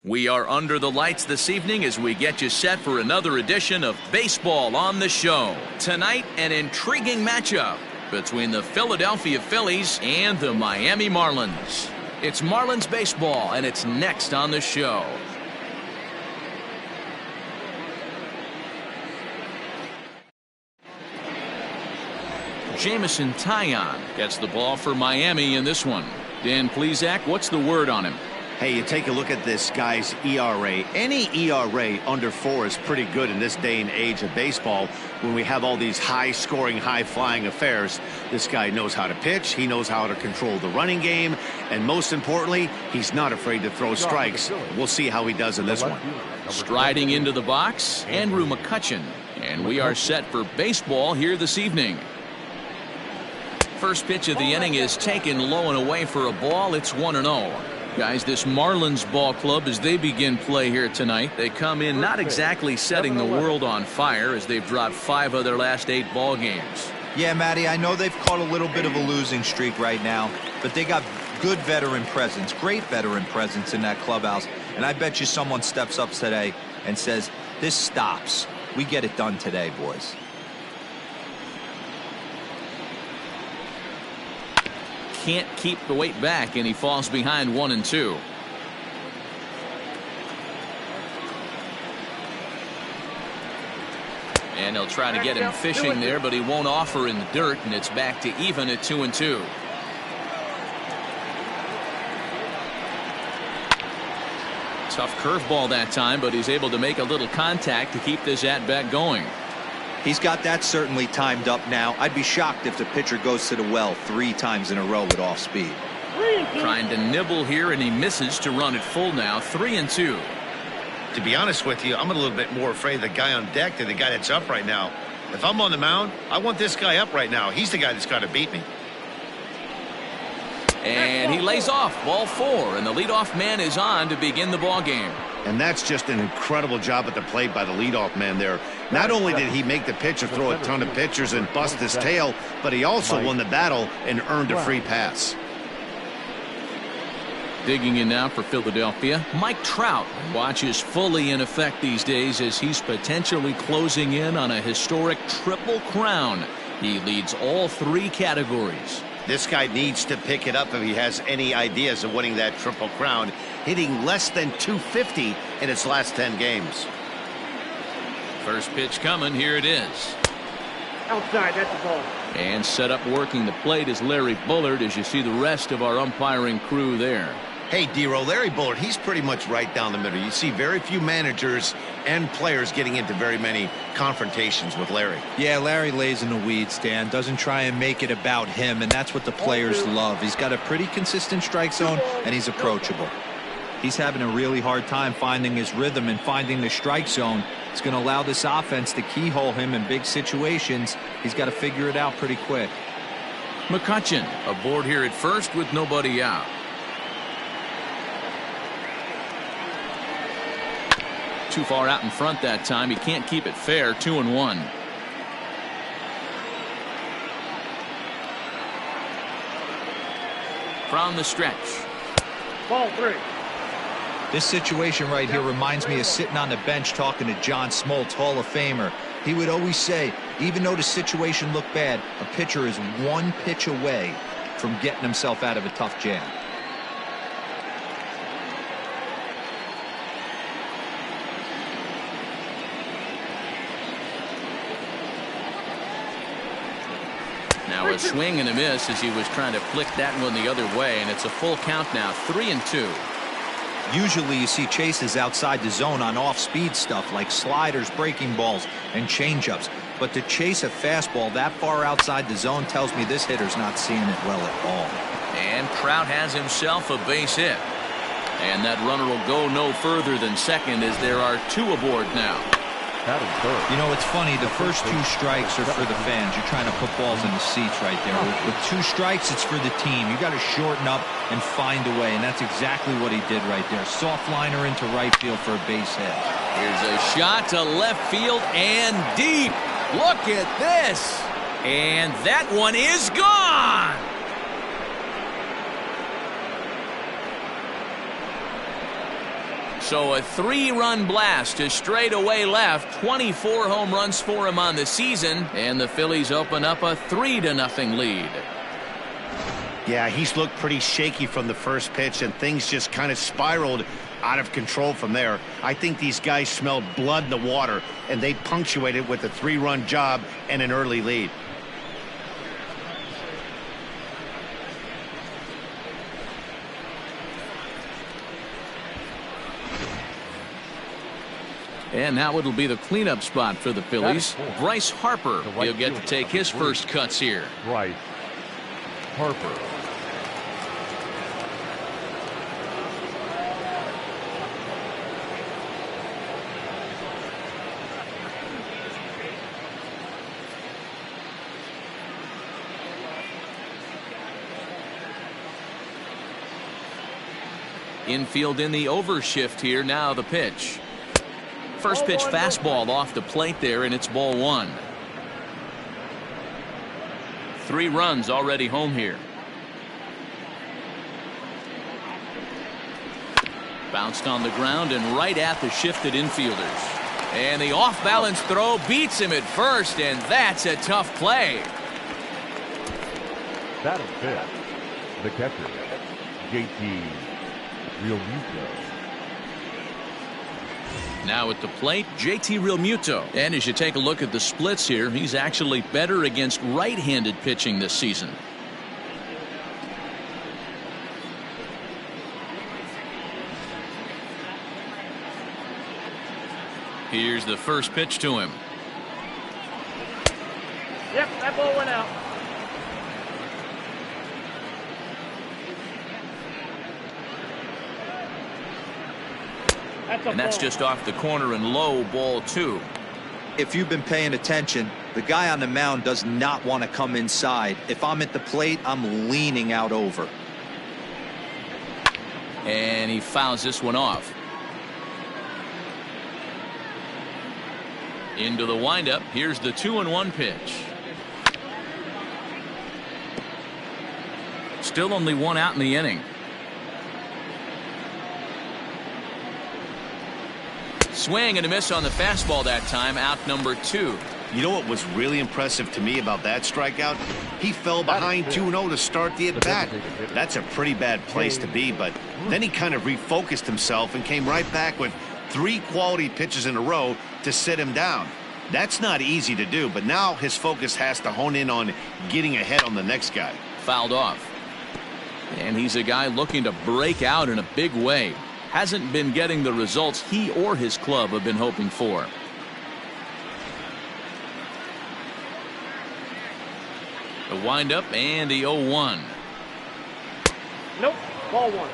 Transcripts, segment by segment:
We are under the lights this evening as we get you set for another edition of Baseball on the Show. Tonight, an intriguing matchup between the Philadelphia Phillies and the Miami Marlins. It's Marlins baseball, and it's next on the show. Jamison Taillon gets the ball for Miami in this one. Dan Plesac, what's the word on him? Hey, you take a look at this guy's ERA. Any ERA under 4 is pretty good in this day and age of baseball when we have all these high-scoring, high-flying affairs. This guy knows how to pitch. He knows how to control the running game. And most importantly, he's not afraid to throw strikes. We'll see how he does in this one. Striding into the box, Andrew McCutchen. And we are set for baseball here this evening. First pitch of the inning is taken low and away for a ball. It's 1-0. Guys, this Marlins ball club, as they begin play here tonight, they come in not exactly setting the world on fire as they've dropped 5 of their last 8 ball games. Yeah, Matty, I know they've caught a little bit of a losing streak right now, but they got good veteran presence, great veteran presence in that clubhouse. And I bet you someone steps up today and says, this stops. We get it done today, boys. Can't keep the weight back, and he falls behind 1-2. And they'll try to get him fishing there, but he won't offer in the dirt, and it's back to even at 2-2. Tough curveball that time, but he's able to make a little contact to keep this at-bat going. He's got that certainly timed up now. I'd be shocked if the pitcher goes to the well 3 times in a row with off speed. Trying to nibble here, and he misses to run it full now. 3-2. To be honest with you, I'm a little bit more afraid of the guy on deck than the guy that's up right now. If I'm on the mound, I want this guy up right now. He's the guy that's got to beat me. And he lays off, ball 4, and the leadoff man is on to begin the ball game. And that's just an incredible job at the plate by the leadoff man there. Not only did he make the pitcher throw a ton of pitchers and bust his tail, but he also won the battle and earned a free pass. Digging in now for Philadelphia, Mike Trout. Watch is fully in effect these days as he's potentially closing in on a historic triple crown. He leads all 3 categories. This guy needs to pick it up if he has any ideas of winning that triple crown, hitting less than .250 in its last 10 games. First pitch coming. Here it is. Outside, that's the ball. And set up working the plate is Larry Bullard, as you see the rest of our umpiring crew there. Hey, D-Row, Larry Bullard, he's pretty much right down the middle. You see very few managers and players getting into very many confrontations with Larry. Yeah, Larry lays in the weeds, Dan. Doesn't try and make it about him, and that's what the players love. He's got a pretty consistent strike zone, and he's approachable. He's having a really hard time finding his rhythm and finding the strike zone. It's going to allow this offense to keyhole him in big situations. He's got to figure it out pretty quick. McCutchen aboard here at first with nobody out. Too far out in front that time. He can't keep it fair. 2-1. From the stretch. Ball 3. This situation right here reminds me of sitting on the bench talking to John Smoltz, Hall of Famer. He would always say, even though the situation looked bad, a pitcher is 1 pitch away from getting himself out of a tough jam. Now a swing and a miss as he was trying to flick that one the other way, and it's a full count now. 3-2. Usually you see chases outside the zone on off-speed stuff like sliders, breaking balls, and changeups. But to chase a fastball that far outside the zone tells me this hitter's not seeing it well at all. And Trout has himself a base hit. And that runner will go no further than second as there are 2 aboard now. You know, it's funny. The first 2 strikes are for the fans. You're trying to put balls in the seats right there. With 2 strikes, it's for the team. You got to shorten up and find a way, and that's exactly what he did right there. Soft liner into right field for a base hit. Here's a shot to left field and deep. Look at this. And that one is gone. So a 3-run blast to straightaway left. 24 home runs for him on the season, and the Phillies open up a 3-0 lead. Yeah, he's looked pretty shaky from the first pitch, and things just kind of spiraled out of control from there. I think these guys smelled blood in the water, and they punctuated with a 3-run job and an early lead. And now it'll be the cleanup spot for the Phillies. Bryce Harper, he'll get to take his first cuts here. Bryce Harper. Infield in the overshift here. Now the pitch. First pitch fastball off the plate there, and it's ball 1. 3 runs already home here. Bounced on the ground and right at the shifted infielders. And the off-balance throw beats him at first, and that's a tough play. That is it. The catcher, JT Realmuto. Now at the plate, JT Realmuto. And as you take a look at the splits here, he's actually better against right-handed pitching this season. Here's the first pitch to him. Yep, that ball went out. And that's just off the corner and low, ball 2. If you've been paying attention, the guy on the mound does not want to come inside. If I'm at the plate, I'm leaning out over. And he fouls this one off. Into the windup. Here's the 2-1 pitch. Still only 1 out in the inning. Swing and a miss on the fastball that time. Out number 2. You know what was really impressive to me about that strikeout? He fell behind 2-0 to start the at-bat. That's a pretty bad place to be, but then he kind of refocused himself and came right back with 3 quality pitches in a row to sit him down. That's not easy to do, but now his focus has to hone in on getting ahead on the next guy. Fouled off. And he's a guy looking to break out in a big way. Hasn't been getting the results he or his club have been hoping for. The windup and the 0-1. Nope, ball 1.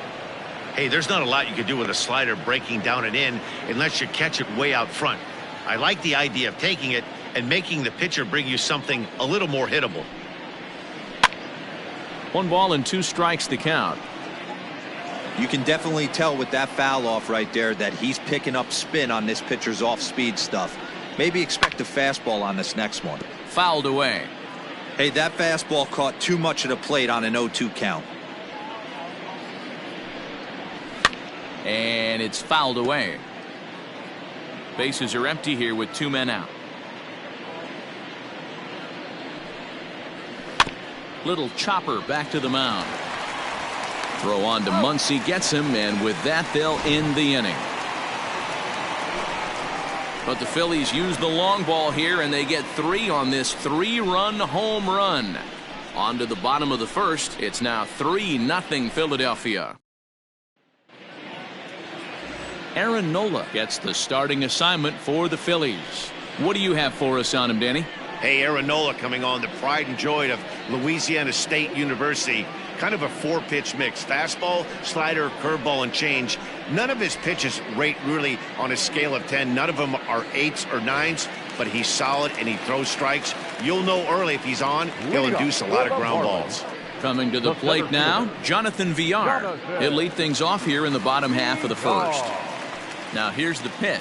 Hey, there's not a lot you can do with a slider breaking down and in unless you catch it way out front. I like the idea of taking it and making the pitcher bring you something a little more hittable. 1 ball and 2 strikes to count. You can definitely tell with that foul off right there that he's picking up spin on this pitcher's off-speed stuff. Maybe expect a fastball on this next one. Fouled away. Hey, that fastball caught too much of the plate on an 0-2 count. And it's fouled away. Bases are empty here with 2 men out. Little chopper back to the mound. Throw on to Muncy, gets him, and with that they'll end the inning. But the Phillies use the long ball here, and they get 3 on this 3-run home run. On to the bottom of the first. It's now 3-0 Philadelphia. Aaron Nola gets the starting assignment for the Phillies. What do you have for us on him, Danny? Hey, Aaron Nola coming on, the pride and joy of Louisiana State University. Kind of a 4-pitch mix. Fastball, slider, curveball, and change. None of his pitches rate really on a scale of 10. None of them are 8s or 9s, but he's solid and he throws strikes. You'll know early if he's on, he'll induce a lot of ground balls. Coming to the plate now, Jonathan Villar. He'll lead things off here in the bottom half of the first. Now here's the pitch.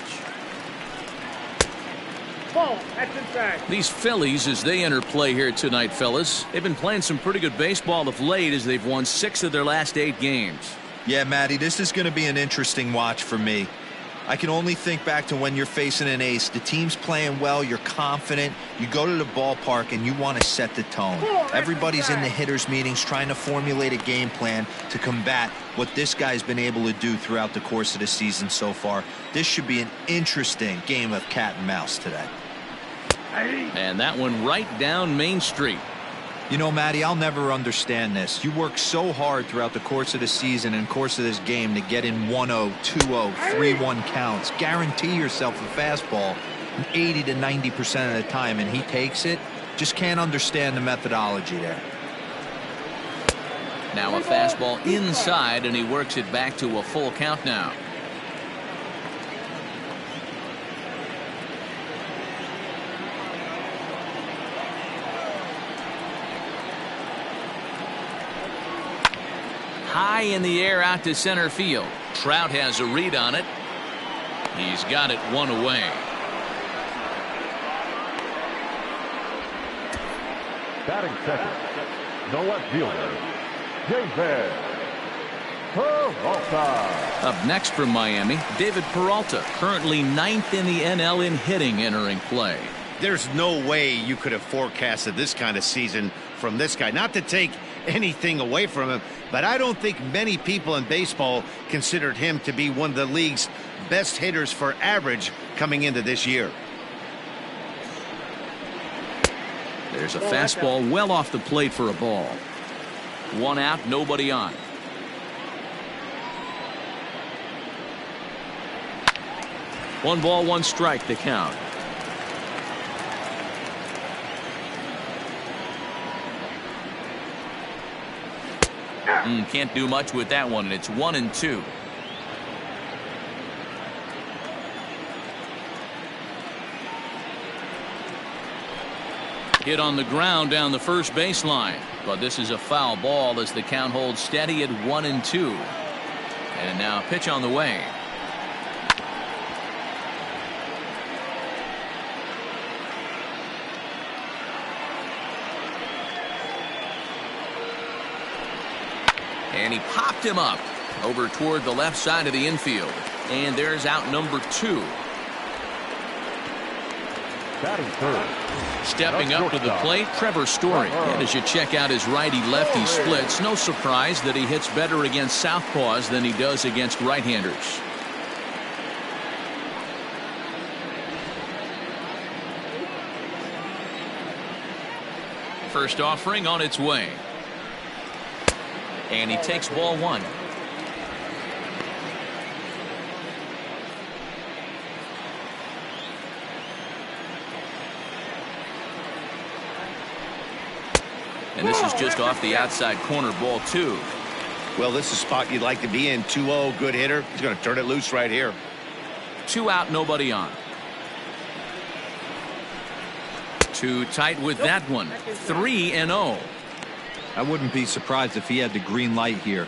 Ball, that's inside. These Phillies, as they enter play here tonight, fellas, they've been playing some pretty good baseball of late as they've won 6 of their last 8 games. Yeah, Matty, this is going to be an interesting watch for me. I can only think back to when you're facing an ace. The team's playing well, you're confident, you go to the ballpark and you want to set the tone. Everybody's in the hitters meetings trying to formulate a game plan to combat what this guy's been able to do throughout the course of the season so far. This should be an interesting game of cat and mouse today. And that one right down Main Street. You know, Matty, I'll never understand this. You work so hard throughout the course of the season and course of this game to get in 1-0, 2-0, 3-1 counts. Guarantee yourself a fastball 80 to 90% of the time, and he takes it. Just can't understand the methodology there. Now a fastball inside, and he works it back to a full count now. High in the air out to center field. Trout has a read on it. He's got it one away. Batting second, the left fielder, David Peralta. Up next from Miami, David Peralta, currently 9th in the NL in hitting, entering play. There's no way you could have forecasted this kind of season from this guy. Not to take anything away from him, but I don't think many people in baseball considered him to be one of the league's best hitters for average coming into this year. There's a fastball well off the plate for a ball. One out, nobody on. One ball, one strike, the count. Can't do much with that one, and it's 1-2. Hit on the ground down the first baseline, but this is a foul ball as the count holds steady at 1-2. And now a pitch on the way. And he popped him up over toward the left side of the infield. And there's out number 2. Batting third. Stepping up to the plate, Trevor Story. And as you check out his righty-lefty splits, no surprise that he hits better against southpaws than he does against right-handers. First offering on its way. And he takes ball 1. And this is just off the outside corner, ball 2. Well, this is a spot you'd like to be in. 2-0, good hitter. He's going to turn it loose right here. 2 out, nobody on. Too tight with that one. 3-0. I wouldn't be surprised if he had the green light here.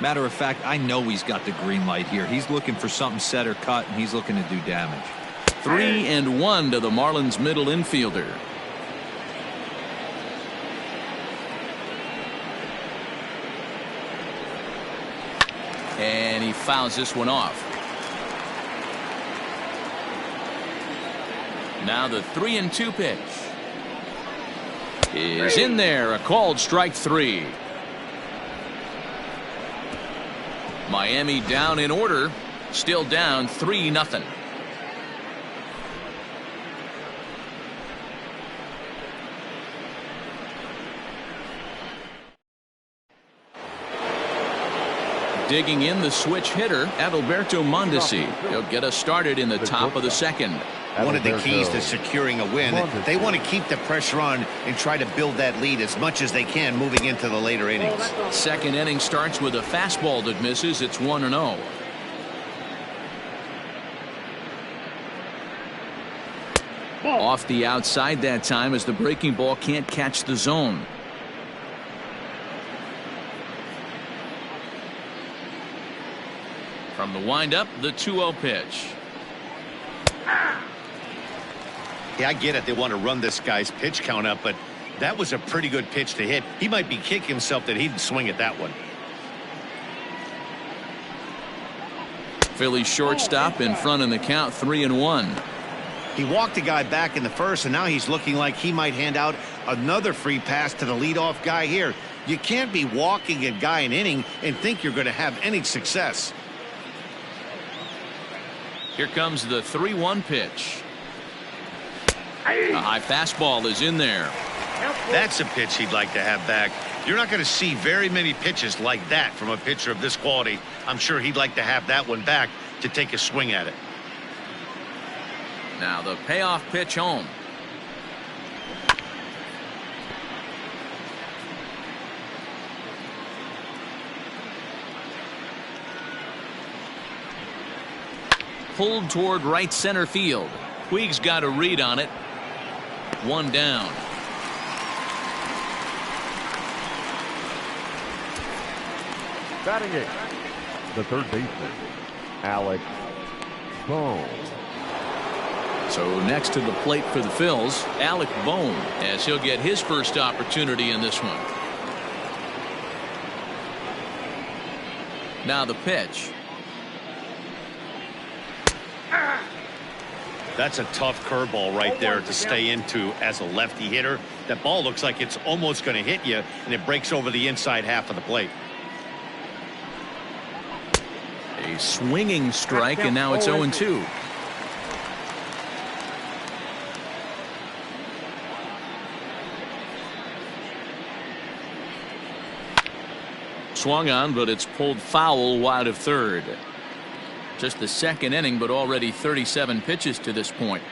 Matter of fact, I know he's got the green light here. He's looking for something set or cut, and he's looking to do damage. 3-1 to the Marlins middle infielder. And he fouls this one off. Now the 3-2 pitch is in there, a called strike 3. Miami down in order, still down 3-0. Digging in the switch hitter, Adalberto Mondesi. He'll get us started in the top of the second. One of the keys to securing a win, they want to keep the pressure on and try to build that lead as much as they can moving into the later innings. Second inning starts with a fastball that misses. It's 1-0. Off the outside that time as the breaking ball can't catch the zone. From the windup, the 2-0 pitch. Yeah, I get it. They want to run this guy's pitch count up, but that was a pretty good pitch to hit. He might be kicking himself that he didn't swing at that one. Phillies shortstop in front in the count, 3-1. He walked the guy back in the first, and now he's looking like he might hand out another free pass to the leadoff guy here. You can't be walking a guy an inning and think you're going to have any success. Here comes the 3-1 pitch. A high fastball is in there. That's a pitch he'd like to have back. You're not going to see very many pitches like that from a pitcher of this quality. I'm sure he'd like to have that one back to take a swing at it. Now the payoff pitch home. Pulled toward right center field. Puig's got a read on it. One down. Batting eighth, the third baseman, Alex Bohm. So next to the plate for the Phils, Alec Bohm, as he'll get his first opportunity in this one. Now the pitch. That's a tough curveball right there to stay into as a lefty hitter. That ball looks like it's almost going to hit you, and it breaks over the inside half of the plate. A swinging strike, and now it's 0-2. Swung on, but it's pulled foul wide of third. Just the second inning, but already 37 pitches to this point.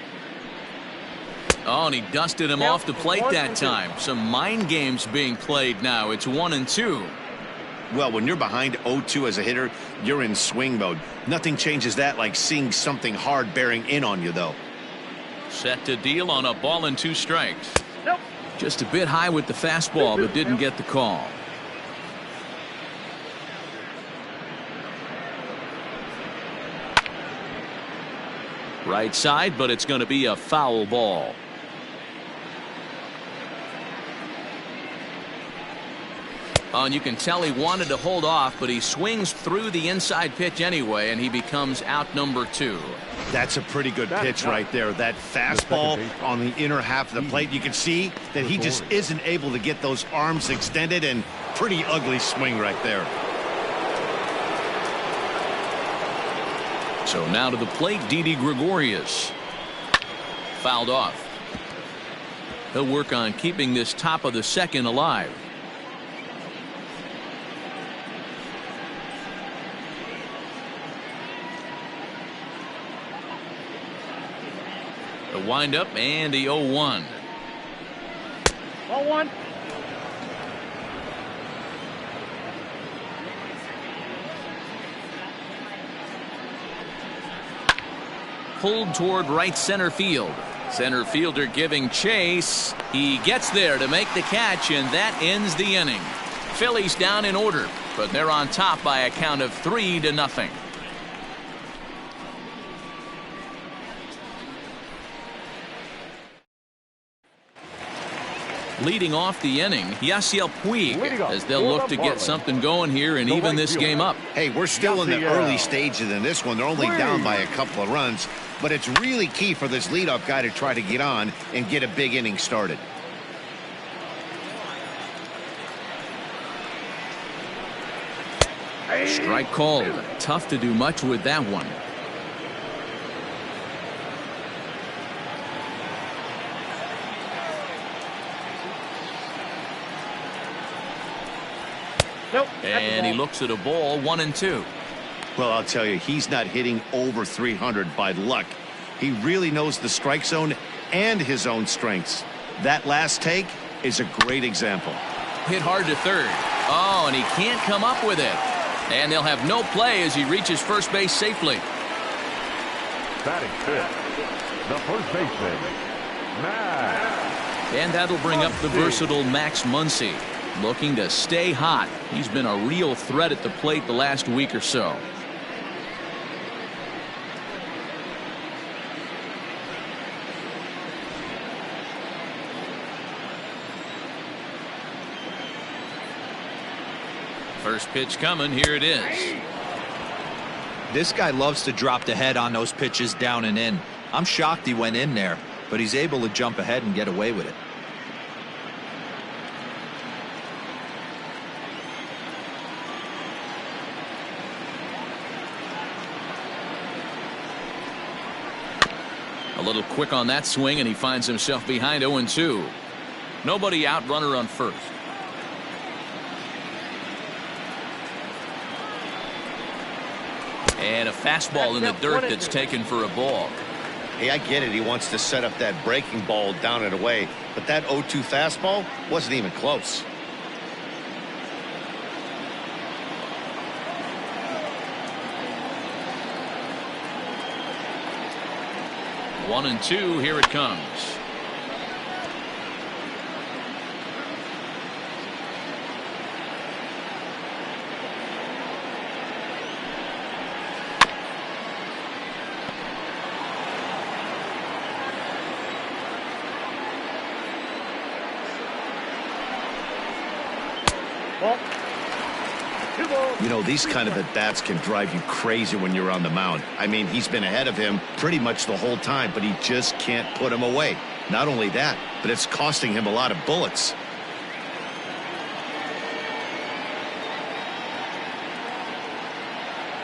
Oh, and he dusted him off the plate that time. Some mind games being played now. It's 1-2. Well, when you're behind 0-2 as a hitter, you're in swing mode. Nothing changes that like seeing something hard bearing in on you, though. Set to deal on a ball and 2 strikes. Nope. Just a bit high with the fastball, but didn't get the call. Right side, but it's going to be a foul ball. Oh, and you can tell he wanted to hold off, but he swings through the inside pitch anyway, and he becomes out number 2. That's a pretty good pitch right there. That fastball on the inner half of the plate. You can see that he just isn't able to get those arms extended, and pretty ugly swing right there. So now to the plate, Didi Gregorius. Fouled off. He'll work on keeping this top of the second alive. The windup and the 0-1. 0-1. Pulled toward right center field. Center fielder giving chase. He gets there to make the catch, and that ends the inning. Phillies down in order, but they're on top by a count of 3-0. Leading off the inning, Yasiel Puig, as they'll look to get something going here and even this game up. Hey, we're still in the early stages in this one. They're only down by a couple of runs, but it's really key for this leadoff guy to try to get on and get a big inning started. Strike called. Tough to do much with that one. Nope. And he looks at a ball, 1-2. Well, I'll tell you, he's not hitting over 300 by luck. He really knows the strike zone and his own strengths. That last take is a great example. Hit hard to third. Oh, and he can't come up with it. And they'll have no play as he reaches first base safely. Batting fifth, the first baseman, Max. And that'll bring up the versatile Max Muncy, looking to stay hot. He's been a real threat at the plate the last week or so. First pitch coming. Here it is. This guy loves to drop the head on those pitches down and in. I'm shocked he went in there, but he's able to jump ahead and get away with it. A little quick on that swing, and he finds himself behind 0-2. Nobody out, runner on first. And a fastball in the dirt that's taken for a ball. Hey, I get it. He wants to set up that breaking ball down and away, but that 0-2 fastball wasn't even close. One and two, here it comes. You know, these kind of at-bats can drive you crazy when you're on the mound. I mean, he's been ahead of him pretty much the whole time, but he just can't put him away. Not only that, but it's costing him a lot of bullets.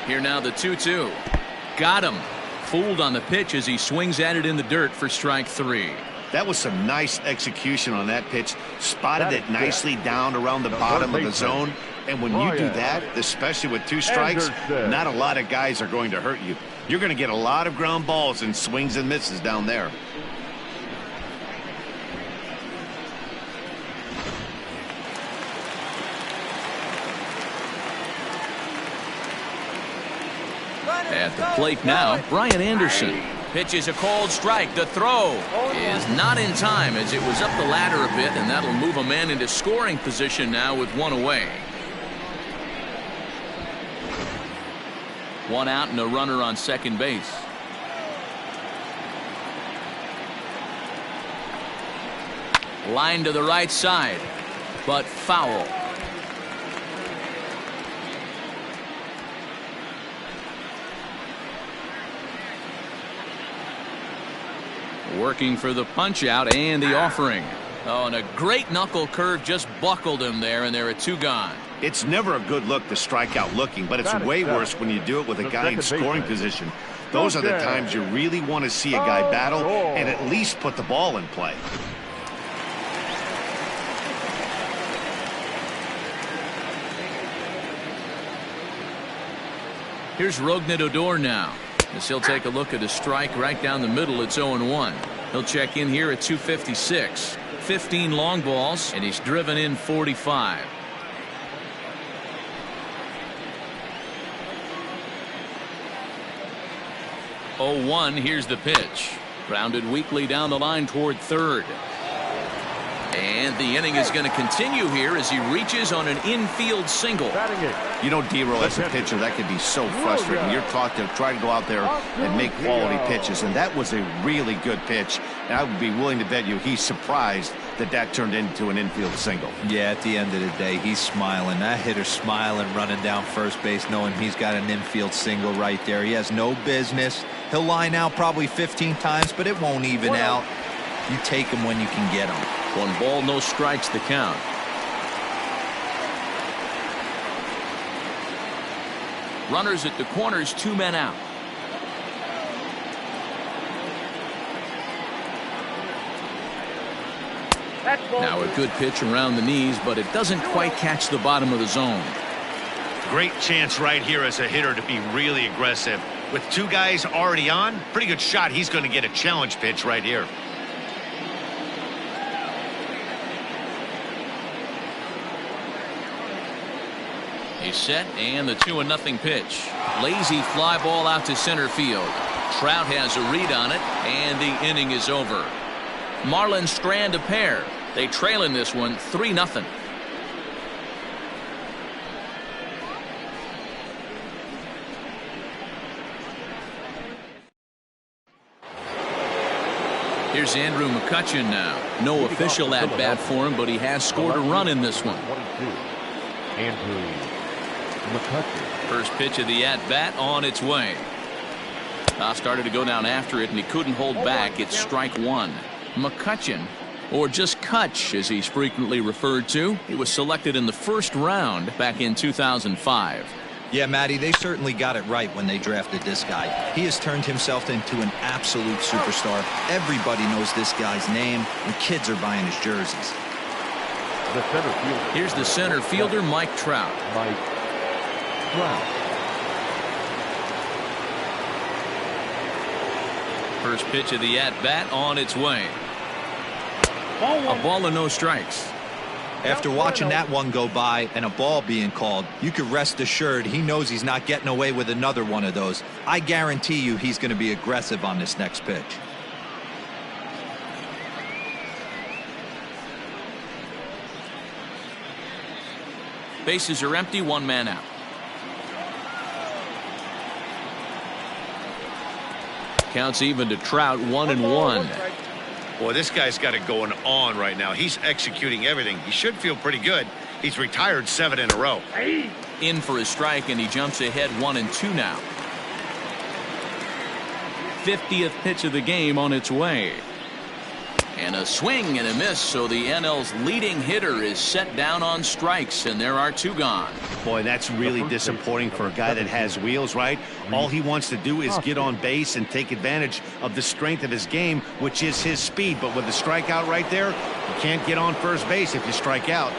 Here now the 2-2. Got him. Fooled on the pitch as he swings at it in the dirt for strike three. That was some nice execution on that pitch. Spotted it nicely down around the bottom of the zone. And when you do that, especially with two strikes, not a lot of guys are going to hurt you. You're going to get a lot of ground balls and swings and misses down there. At the plate now, Brian Anderson. Pitches a cold strike. The throw is not in time as it was up the ladder a bit, and that'll move a man into scoring position now with one away. One out and a runner on second base. Line to the right side, but foul. Working for the punch out and the offering. Oh, and a great knuckle curve just buckled him there, and there are two gone. It's never a good look to strike out looking, but it's way worse when you do it with a guy in scoring position. Those are the times you really want to see a guy battle and at least put the ball in play. Here's Rougned Odor now, as he'll take a look at a strike right down the middle. It's 0-1. He'll check in here at 256. 15 long balls, and he's driven in 45. Here's the pitch. Grounded weakly down the line toward third. And the inning is going to continue here as he reaches on an infield single. You know, D-Roll, as a pitcher, that can be so frustrating. You're taught to try to go out there and make quality pitches, and that was a really good pitch. And I would be willing to bet you he's surprised that that turned into an infield single. Yeah, at the end of the day, he's smiling. That hitter's smiling, running down first base, knowing he's got an infield single right there. He has no business. He'll line out probably 15 times, but it won't even out. You take him when you can get him. 1 ball, no strikes the count. Runners at the corners, 2 men out. Now a good pitch around the knees, but it doesn't quite catch the bottom of the zone. Great chance right here as a hitter to be really aggressive. With 2 guys already on, pretty good shot. He's going to get a challenge pitch right here. He's set, and the 2-0 pitch. Lazy fly ball out to center field. Trout has a read on it, and the inning is over. Marlins strand a pair. They trail in this one 3-0. Here's Andrew McCutchen now. No official at bat for him, but he has scored a run in this one. Andrew McCutcheon. First pitch of the at-bat on its way. Started to go down after it, and he couldn't hold back. It's strike one. McCutcheon, or just Kutch as he's frequently referred to. He was selected in the first round back in 2005. Yeah, Matty, they certainly got it right when they drafted this guy. He has turned himself into an absolute superstar. Everybody knows this guy's name, and kids are buying his jerseys. The center fielder. Here's the center fielder, Mike Trout. Mike Trout. First pitch of the at-bat on its way. Ball A ball and no strikes. After watching that one go by and a ball being called, you could rest assured he knows he's not getting away with another one of those. I guarantee you he's going to be aggressive on this next pitch. Bases are empty, one man out. Counts even to Trout, 1-1. Boy, this guy's got it going on right now. He's executing everything. He should feel pretty good. He's retired 7 in a row. In for a strike, and he jumps ahead 1-2 now. 50th pitch of the game on its way. And a swing and a miss, so the NL's leading hitter is set down on strikes, and there are 2 gone. Boy, that's really disappointing for a guy that has wheels, right? All he wants to do is get on base and take advantage of the strength of his game, which is his speed. But with the strikeout right there, you can't get on first base if you strike out.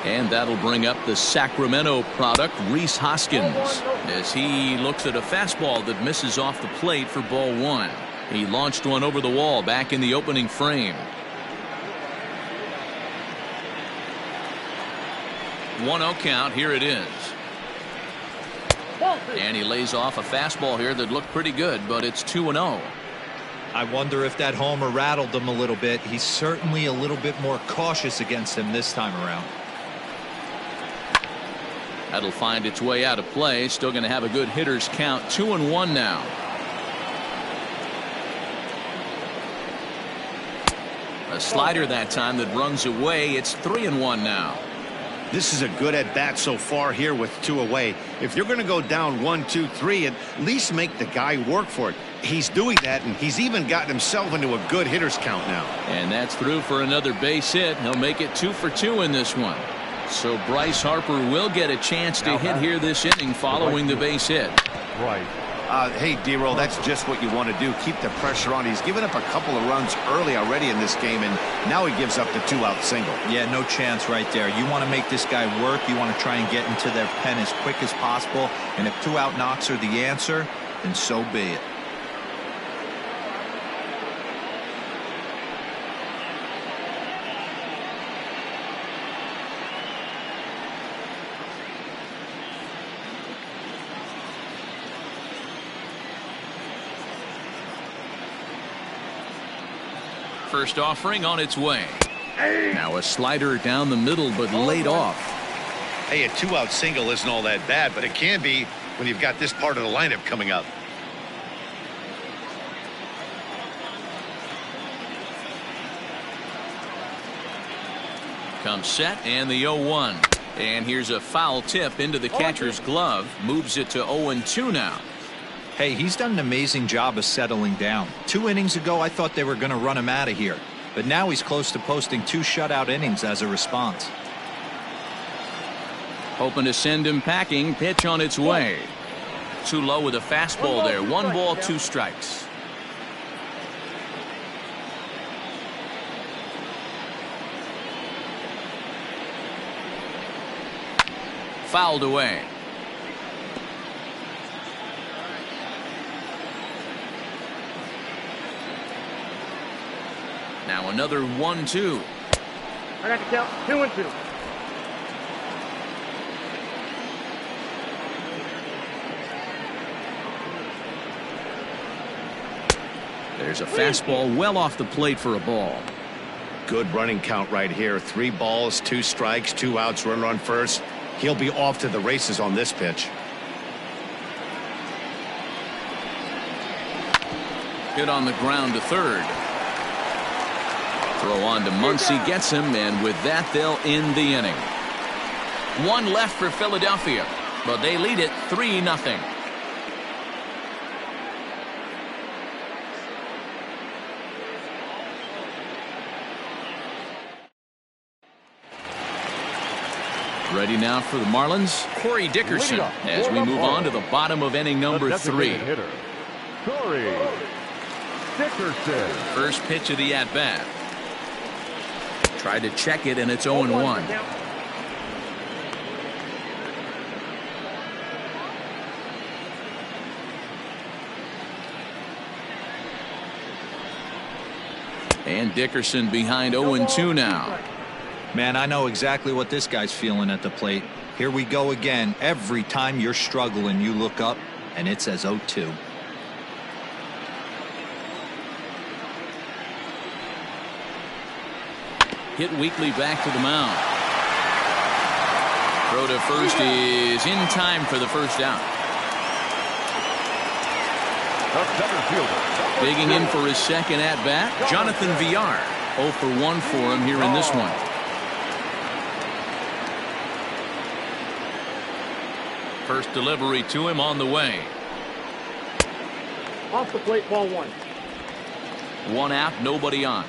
And that'll bring up the Sacramento product, Rhys Hoskins, as he looks at a fastball that misses off the plate for ball 1. He launched one over the wall back in the opening frame. 1-0 count. Here it is. And he lays off a fastball here that looked pretty good, but it's 2-0. I wonder if that homer rattled him a little bit. He's certainly a little bit more cautious against him this time around. That'll find its way out of play. Still going to have a good hitter's count. 2-1 now. A slider that time that runs away. It's 3-1 now. This is a good at bat so far here with 2 away. If you're going to go down 1, 2, 3, at least make the guy work for it. He's doing that, and he's even gotten himself into a good hitter's count now. And that's through for another base hit. He'll make it 2 for 2 in this one. So Bryce Harper will get a chance to hit here this inning following the base hit. Right. Hey, D-Roll, that's just what you want to do. Keep the pressure on. He's given up a couple of runs early already in this game, and now he gives up the 2-out single. Yeah, no chance right there. You want to make this guy work. You want to try and get into their pen as quick as possible. And if 2-out knocks are the answer, then so be it. First offering on its way. Now a slider down the middle, but laid off. Hey, a 2-out single isn't all that bad, but it can be when you've got this part of the lineup coming up. Comes set, and the 0-1. And here's a foul tip into the catcher's glove. Moves it to 0-2 now. Hey, he's done an amazing job of settling down. 2 innings ago, I thought they were going to run him out of here. But now he's close to posting 2 shutout innings as a response. Hoping to send him packing. Pitch on its way. Too low with a fastball there. 1 ball, 2 strikes. Fouled away. Now another 1-2. I got the count. 2-2. There's a fastball well off the plate for a ball. Good running count right here. 3 balls, 2 strikes, 2 outs, runner on first. He'll be off to the races on this pitch. Hit on the ground to third. Throw on to Muncy, gets him, and with that they'll end the inning. 1 left for Philadelphia. but they lead it 3-0. Ready now for the Marlins, Corey Dickerson, as we move on to the bottom of inning number 3. Hitter, Corey Dickerson. First pitch of the at-bat. Tried to check it, and it's 0-1. And Dickerson behind 0-2 now. Man, I know exactly what this guy's feeling at the plate. Here we go again. Every time you're struggling, you look up, and it says 0-2. Hit weakly back to the mound. Throw to first is in time for the first out. Digging in for his second at-bat, Jonathan Villar. 0 for 1 for him here in this one. First delivery to him on the way. Off the plate, ball 1. 1 out, nobody on.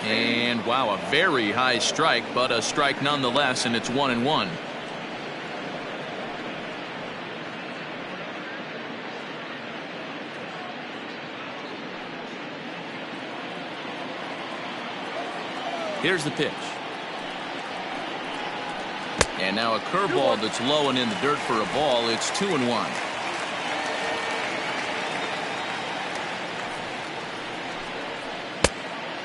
And wow, a very high strike, but a strike nonetheless, and it's 1-1. Here's the pitch. And now a curveball that's low and in the dirt for a ball. It's 2-1.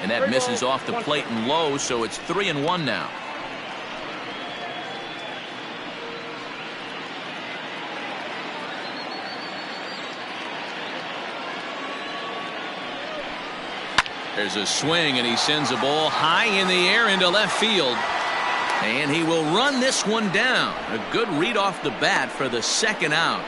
And that misses off the plate and low, so it's 3-1 now. There's a swing, and he sends a ball high in the air into left field. And he will run this one down. A good read off the bat for the second out.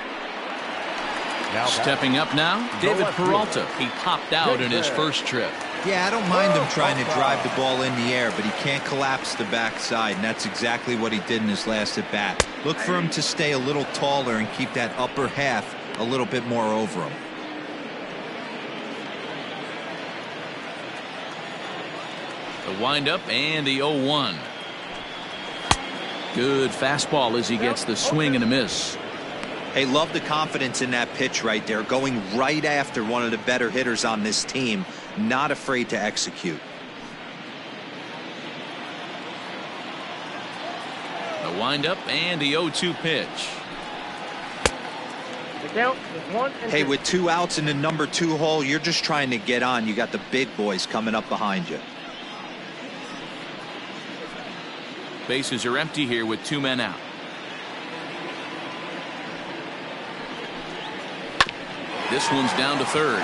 Stepping up now, David Peralta. He popped out in his first trip. Yeah, I don't mind him trying to drive the ball in the air, but he can't collapse the backside, and that's exactly what he did in his last at bat. Look for him to stay a little taller and keep that upper half a little bit more over him. The windup and the 0-1. Good fastball as he gets the swing and a miss. Hey, love the confidence in that pitch right there, going right after one of the better hitters on this team, not afraid to execute. The windup and the 0-2 pitch. The count is 1 and 2. Hey, with 2 outs in the number 2 hole, you're just trying to get on. You got the big boys coming up behind you. Bases are empty here with 2 men out. This one's down to third.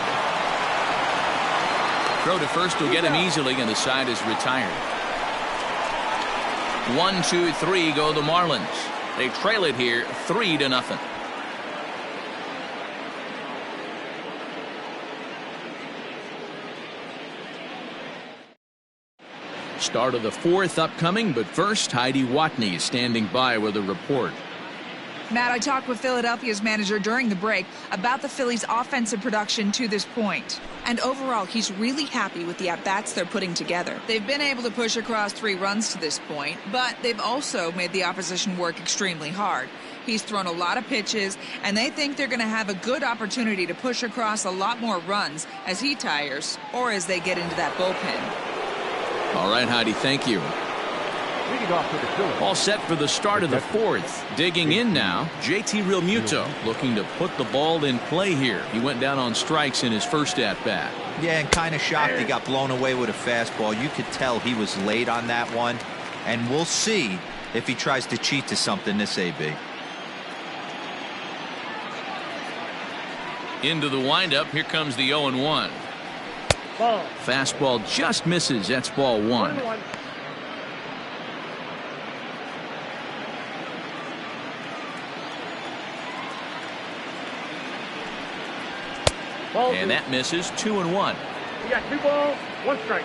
Throw to first will get him easily, and the side is retired. 1, 2, 3 go the Marlins. They trail it here 3-0. Start of the 4th upcoming, but first Heidi Watney is standing by with a report. Matt, I talked with Philadelphia's manager during the break about the Phillies' offensive production to this point. And overall, he's really happy with the at-bats they're putting together. They've been able to push across 3 runs to this point, but they've also made the opposition work extremely hard. He's thrown a lot of pitches, and they think they're going to have a good opportunity to push across a lot more runs as he tires or as they get into that bullpen. All right, Heidi, thank you. All set for the start of the 4th. Digging in now, JT Realmuto looking to put the ball in play here. He went down on strikes in his first at-bat. Yeah, and kind of shocked he got blown away with a fastball. You could tell he was late on that one, and we'll see if he tries to cheat to something this AB. Into the windup, here comes the 0-1. Ball. Fastball just misses. That's ball 1. 1-1. Ball And 2. that misses. 2-1. We got 2 balls, 1 strike.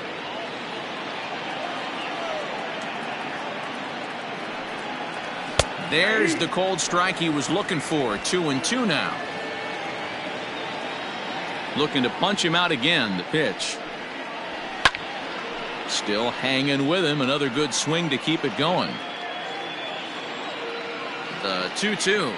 There's the cold strike he was looking for. 2-2 now. Looking to punch him out again. The pitch. Still hanging with him. Another good swing to keep it going. The 2-2.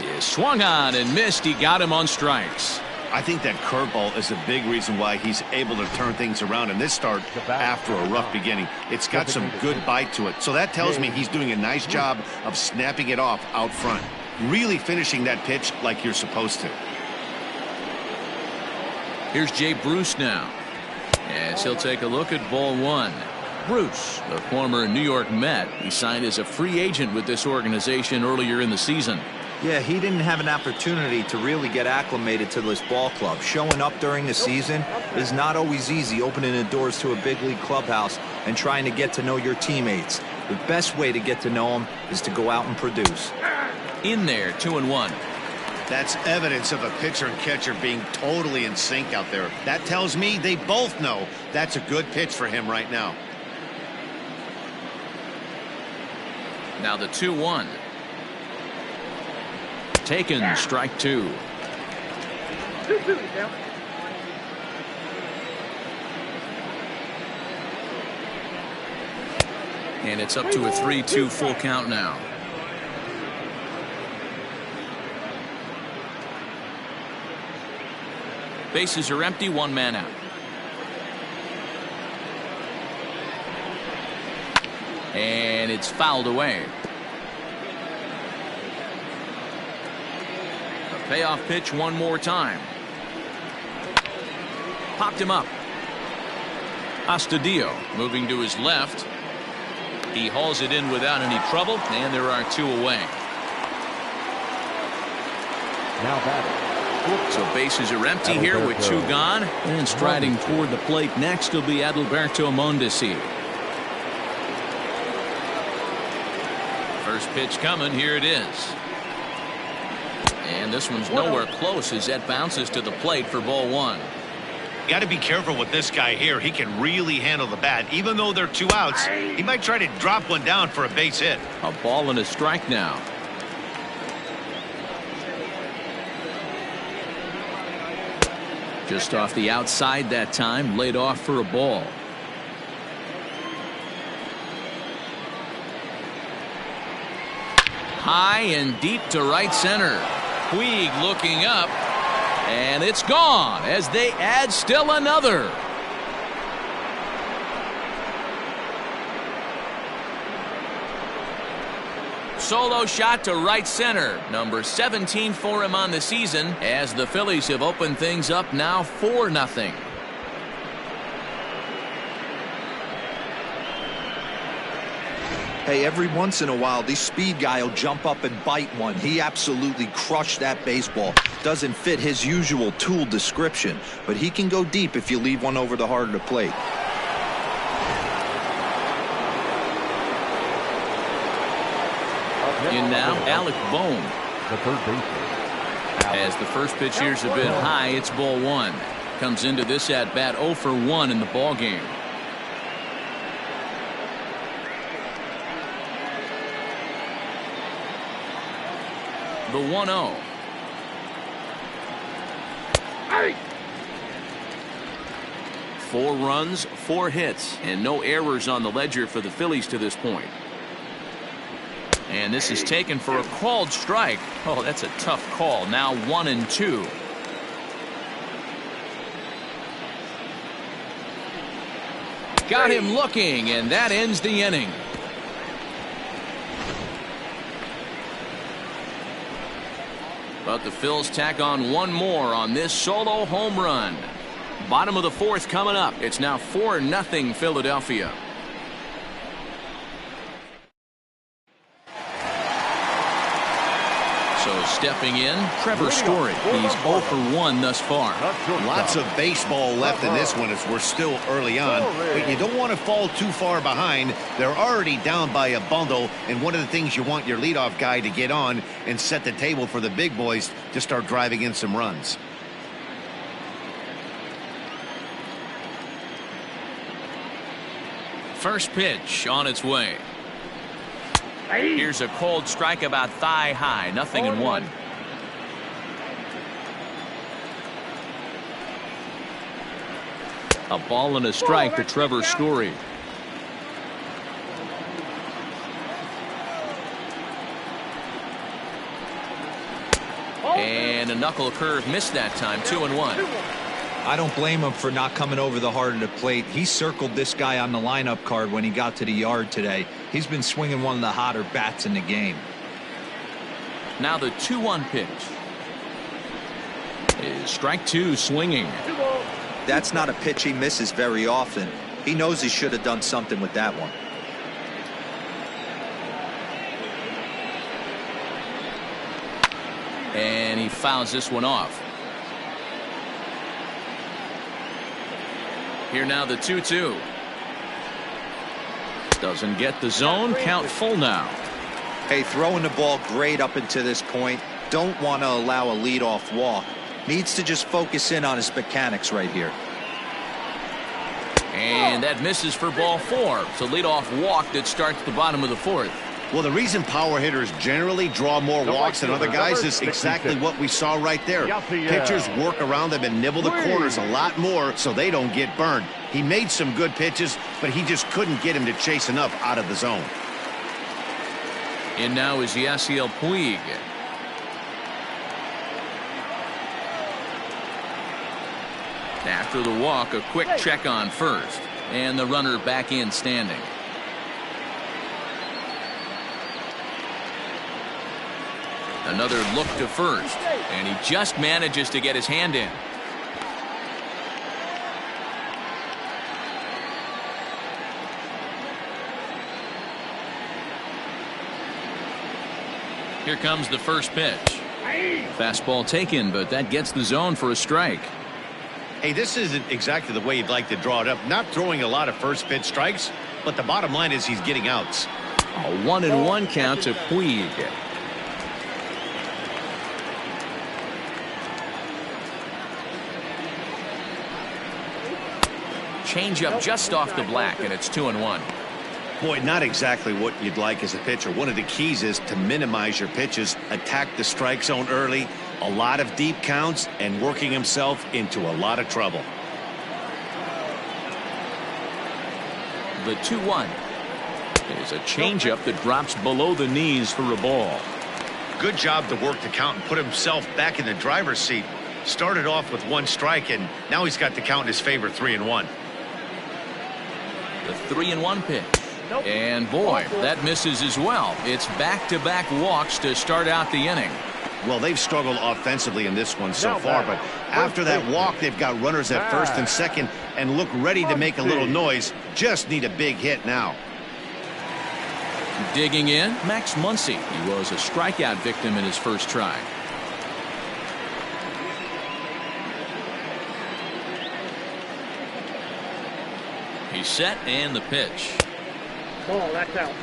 He swung on and missed. He got him on strikes. I think that curveball is a big reason why he's able to turn things around in this start after a rough beginning. It's got some good bite to it. So that tells me he's doing a nice job of snapping it off out front. Really finishing that pitch like you're supposed to. Here's Jay Bruce now. As he'll take a look at ball one. Bruce, the former New York Met, he signed as a free agent with this organization earlier in the season. Yeah, he didn't have an opportunity to really get acclimated to this ball club. Showing up during the season is not always easy, opening the doors to a big league clubhouse and trying to get to know your teammates. The best way to get to know them is to go out and produce. In there, 2-1. That's evidence of a pitcher and catcher being totally in sync out there. That tells me they both know that's a good pitch for him right now. Now the 2-1. Taken, strike two. And it's up to a 3-2 full count now. Bases are empty, one man out. And it's fouled away. Payoff pitch one more time. Popped him up. Astudillo moving to his left. He hauls it in without any trouble, and there are two away. Now batting. So bases are empty here with two gone. And striding toward the plate next will be Adalberto Mondesi. First pitch coming. Here it is. And this one's nowhere close as that bounces to the plate for ball one. Got to be careful with this guy here. He can really handle the bat. Even though they're two outs, he might try to drop one down for a base hit. A ball and a strike now. Just off the outside that time, laid off for a ball. High and deep to right center. Puig looking up, and it's gone as they add still another. Solo shot to right center. Number 17 for him on the season as the Phillies have opened things up now 4-0. Hey, every once in a while, this speed guy will jump up and bite one. He absolutely crushed that baseball. Doesn't fit his usual tool description, but he can go deep if you leave one over the heart of the plate. In now, Alec Bohm. The third baseman. As the first pitch here's a bit high, it's ball one. Comes into this at bat 0 for 1 in the ball game. The 1-0. Hey. 4 runs, 4 hits, and no errors on the ledger for the Phillies to this point. And this is taken for a called strike. Oh, that's a tough call. Now 1-2. Got him looking, and that ends the inning. But the Phils tack on one more on this solo home run. Bottom of the 4th coming up. It's now 4-0 Philadelphia. So stepping in, Trevor Story. He's 0 for 1 thus far. Lots of baseball left in this one as we're still early on, but you don't want to fall too far behind. They're already down by a bundle, and one of the things you want your leadoff guy to get on and set the table for the big boys to start driving in some runs. First pitch on its way. Here's a cold strike about thigh high, nothing in one. A ball and a strike to Trevor Story. And a knuckle curve missed that time, 2-1. I don't blame him for not coming over the heart of the plate. He circled this guy on the lineup card when he got to the yard today. He's been swinging one of the hotter bats in the game. Now the 2-1 pitch. Is strike two swinging. That's not a pitch he misses very often. He knows he should have done something with that one. And he fouls this one off. Here now the 2-2. Doesn't get the zone. Count full now. Hey, throwing the ball great up until this point. Don't want to allow a leadoff walk. Needs to just focus in on his mechanics right here. And that misses for ball four. So leadoff walk that starts the bottom of the fourth. Well, the reason power hitters generally draw more walks than other guys is exactly what we saw right there. Pitchers work around them and nibble the corners a lot more so they don't get burned. He made some good pitches, but he just couldn't get him to chase enough out of the zone. And now is Yasiel Puig. After the walk, a quick check on first. And the runner back in standing. Another look to first, and he just manages to get his hand in. Here comes the first pitch. Fastball taken, but that gets the zone for a strike. Hey, this isn't exactly the way you'd like to draw it up. Not throwing a lot of first pitch strikes, but the bottom line is he's getting outs. A 1-1 count to Puig. Changeup just off the black, and it's 2-1. Boy, not exactly what you'd like as a pitcher. One of the keys is to minimize your pitches, attack the strike zone early, a lot of deep counts, and working himself into a lot of trouble. The 2-1 is a changeup that drops below the knees for a ball. Good job to work the count and put himself back in the driver's seat. Started off with one strike, and now he's got the count in his favor, 3-1. The 3-1 pitch. And boy, that misses as well. It's back-to-back walks to start out the inning. Well, they've struggled offensively in this one so far, but after that walk, they've got runners at first and second and look ready to make a little noise. Just need a big hit now. Digging in, Max Muncy. He was a strikeout victim in his first try. He's set, and the pitch. Ball, that's out.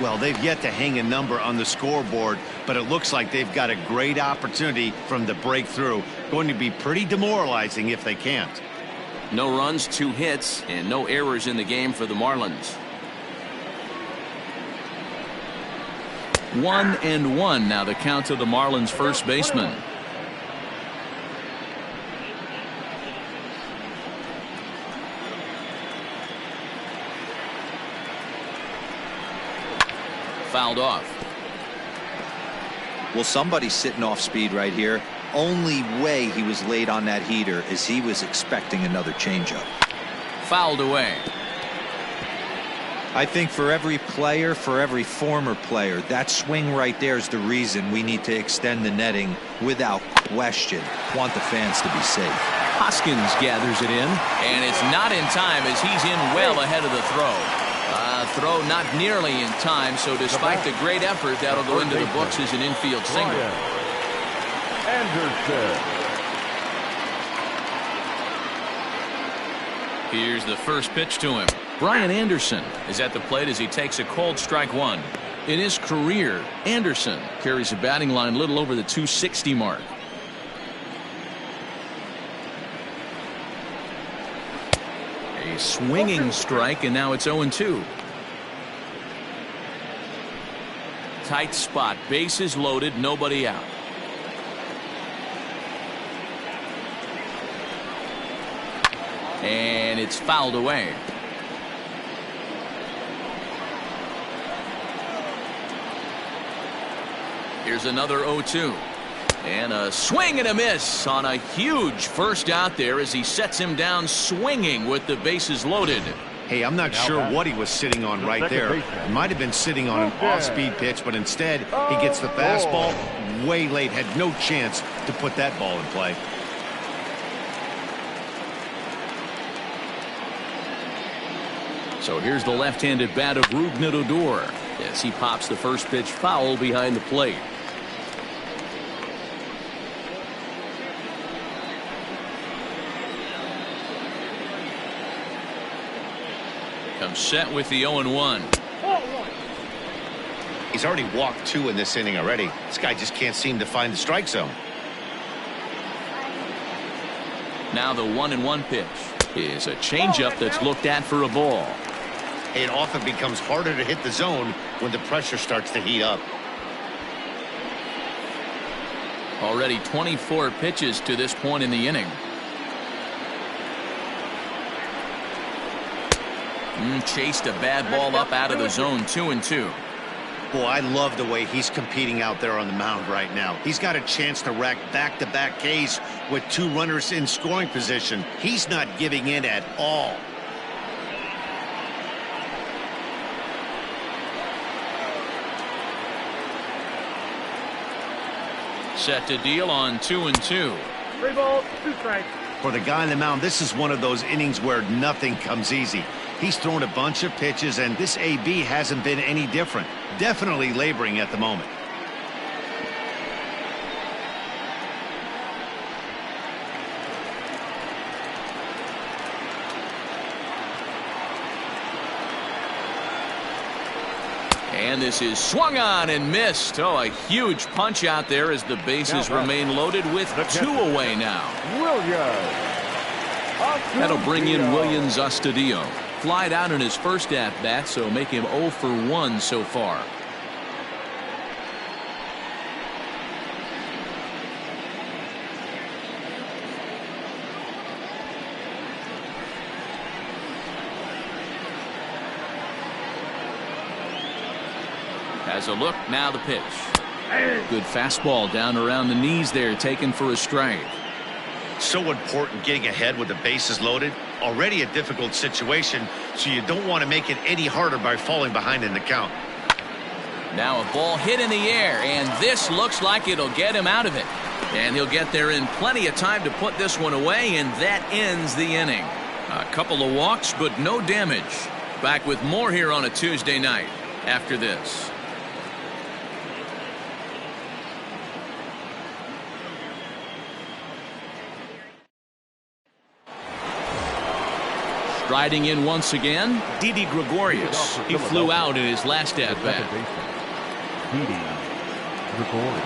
Well, they've yet to hang a number on the scoreboard, but it looks like they've got a great opportunity from the breakthrough. Going to be pretty demoralizing if they can't. No runs, 2 hits, and no errors in the game for the Marlins. 1-1 now the count to the Marlins first baseman. Fouled off. Well, somebody's sitting off speed right here. Only way he was late on that heater is he was expecting another changeup. Fouled away. I think for every player, for every former player, that swing right there is the reason we need to extend the netting without question. Want the fans to be safe. Hoskins gathers it in, and it's not in time as he's in well ahead of the throw. Throw not nearly in time, so despite the great effort, that'll go into the books as an infield single. Anderson. Here's the first pitch to him. Brian Anderson is at the plate as he takes a cold strike one. In his career, Anderson carries a batting line a little over the 260 mark. A swinging strike, and now it's 0-2. Tight spot. Bases loaded. Nobody out. And it's fouled away. Here's another 0-2. And a swing and a miss on a huge first out there as he sets him down swinging with the bases loaded. Hey, I'm not sure what he was sitting on right there. He might have been sitting on an off-speed pitch, but instead he gets the fastball way late. Had no chance to put that ball in play. So here's the left-handed bat of Rougned Odor as he pops the first pitch foul behind the plate. Comes set with the 0-1. He's already walked 2 in this inning already. This guy just can't seem to find the strike zone. Now the 1-1 pitch is a changeup that's looked at for a ball. It often becomes harder to hit the zone when the pressure starts to heat up. Already 24 pitches to this point in the inning. Chased a bad ball up out of the zone. 2-2. Boy, I love the way he's competing out there on the mound right now. He's got a chance to rack back-to-back Ks with 2 runners in scoring position. He's not giving in at all. Set to deal on 2-2. 3 balls, 2 strikes. For the guy on the mound, this is one of those innings where nothing comes easy. He's thrown a bunch of pitches, and this AB hasn't been any different. Definitely laboring at the moment. And this is swung on and missed. Oh, a huge punch out there as the bases remain loaded with 2 away now. That'll bring in Williams Astudillo. Flied out in his first at-bat, so make him 0 for 1 so far. Has a look, now the pitch. Good fastball down around the knees there, taken for a strike. So important getting ahead with the bases loaded. Already a difficult situation, so you don't want to make it any harder by falling behind in the count. Now a ball hit in the air, and this looks like it'll get him out of it. And he'll get there in plenty of time to put this one away, and that ends the inning. A couple of walks, but no damage. Back with more here on a Tuesday night after this. Riding in once again, Didi Gregorius. He flew out in his last at-bat. Didi Gregorius.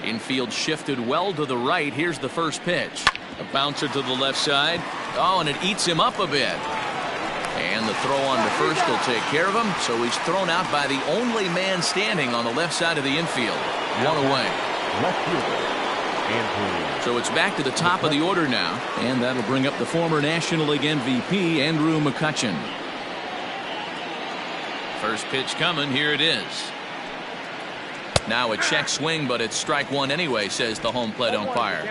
Infield shifted well to the right. Here's the first pitch. A bouncer to the left side. Oh, and it eats him up a bit. And the throw on to first will take care of him. So he's thrown out by the only man standing on the left side of the infield. 1 away. So it's back to the top of the order now. And that'll bring up the former National League MVP, Andrew McCutchen. First pitch coming. Here it is. Now a check swing, but it's strike 1 anyway, says the home plate umpire.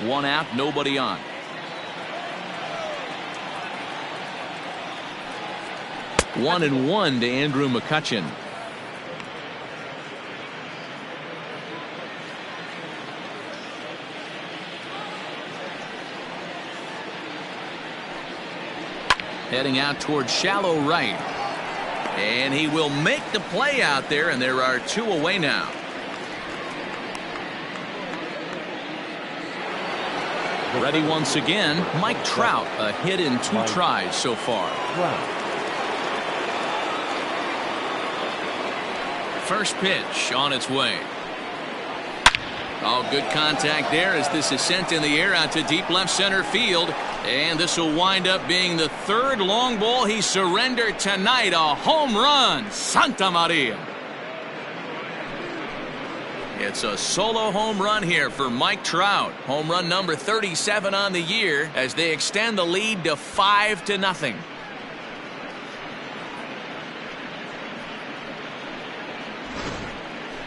1 out, nobody on. One and 1 to Andrew McCutchen. Heading out towards shallow right. And he will make the play out there, and there are 2 away now. Ready once again, Mike Trout, a hit in 2 tries so far. First pitch on its way. Oh, good contact there as this is sent in the air out to deep left center field. And this will wind up being the third long ball he surrendered tonight. A home run. Santa Maria. It's a solo home run here for Mike Trout. Home run number 37 on the year as they extend the lead to 5-0.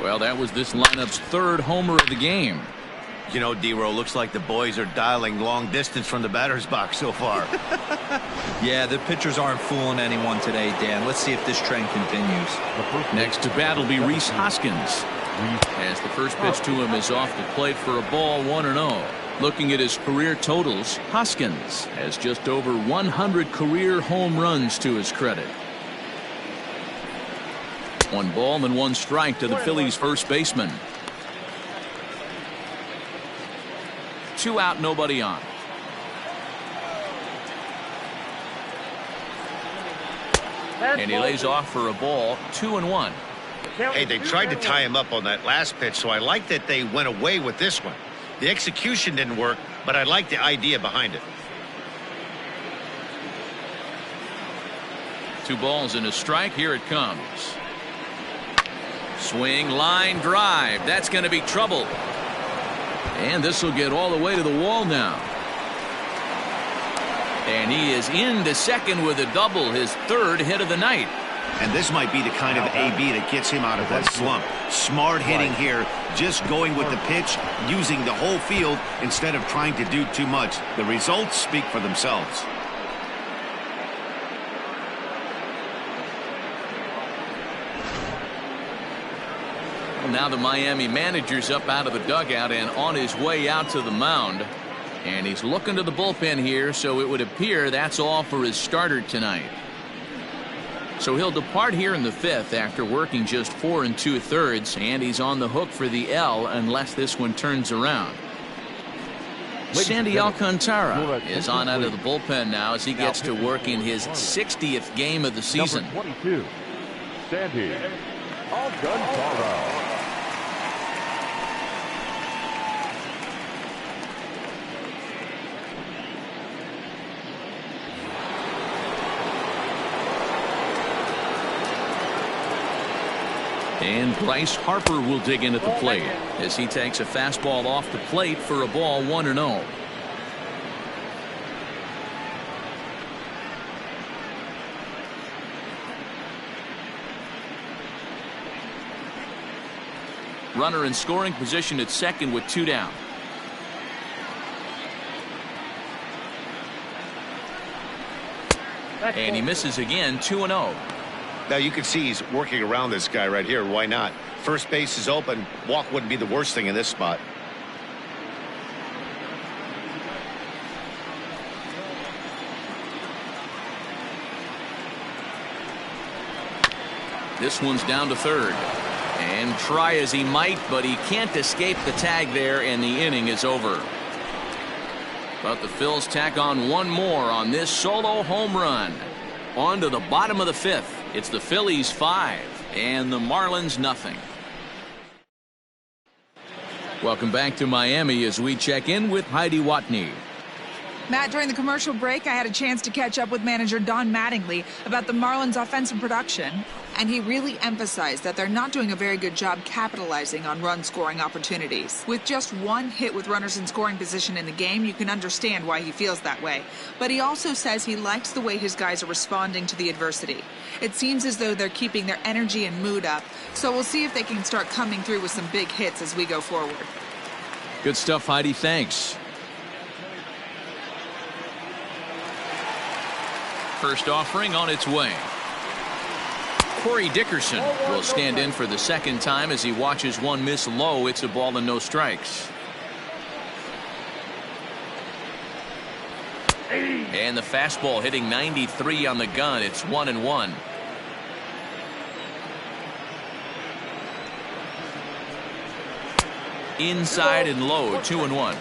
Well, that was this lineup's third homer of the game. You know, D-Row, looks like the boys are dialing long distance from the batter's box so far. Yeah, the pitchers aren't fooling anyone today, Dan. Let's see if this trend continues. Next to bat will be Rhys Hoskins. As the first pitch to him is off the plate for a ball, 1-0. Looking at his career totals, Hoskins has just over 100 career home runs to his credit. 1 ball and 1 strike to the Phillies first baseman. 2 out, nobody on. And he lays off for a ball, 2-1. Hey, they tried to tie him up on that last pitch, so I like that they went away with this one. The execution didn't work, but I like the idea behind it. 2 balls and a strike. Here it comes. Swing, line drive. That's going to be trouble. And this will get all the way to the wall now. And he is into second with a double, his 3rd hit of the night. And this might be the kind of AB that gets him out of that slump. Smart hitting here, just going with the pitch, using the whole field instead of trying to do too much. The results speak for themselves. Now the Miami manager's up out of the dugout and on his way out to the mound. And he's looking to the bullpen here, so it would appear that's all for his starter tonight. So he'll depart here in the 5th after working just 4 2/3, and he's on the hook for the L unless this one turns around. Sandy Alcantara is on out of the bullpen now as he gets to work in his 60th game of the season. Number 22, Sandy Alcantara. And Bryce Harper will dig in at the plate as he takes a fastball off the plate for a ball, 1-0. Runner in scoring position at second with 2 down. And he misses again, 2-0. Now you can see he's working around this guy right here. Why not? First base is open. Walk wouldn't be the worst thing in this spot. This one's down to third. And try as he might, but he can't escape the tag there, and the inning is over. But the Phils tack on 1 more on this solo home run. On to the bottom of the 5th. It's the Phillies 5 and the Marlins nothing. Welcome back to Miami as we check in with Heidi Watney. Matt, during the commercial break, I had a chance to catch up with manager Don Mattingly about the Marlins' offensive production, and he really emphasized that they're not doing a very good job capitalizing on run-scoring opportunities. With just 1 hit with runners in scoring position in the game, you can understand why he feels that way. But he also says he likes the way his guys are responding to the adversity. It seems as though they're keeping their energy and mood up, so we'll see if they can start coming through with some big hits as we go forward. Good stuff, Heidi. Thanks. First offering on its way. Corey Dickerson will stand in for the 2nd time as he watches one miss low. It's a ball and no strikes. And the fastball hitting 93 on the gun. It's 1-1. Inside and low, 2-1.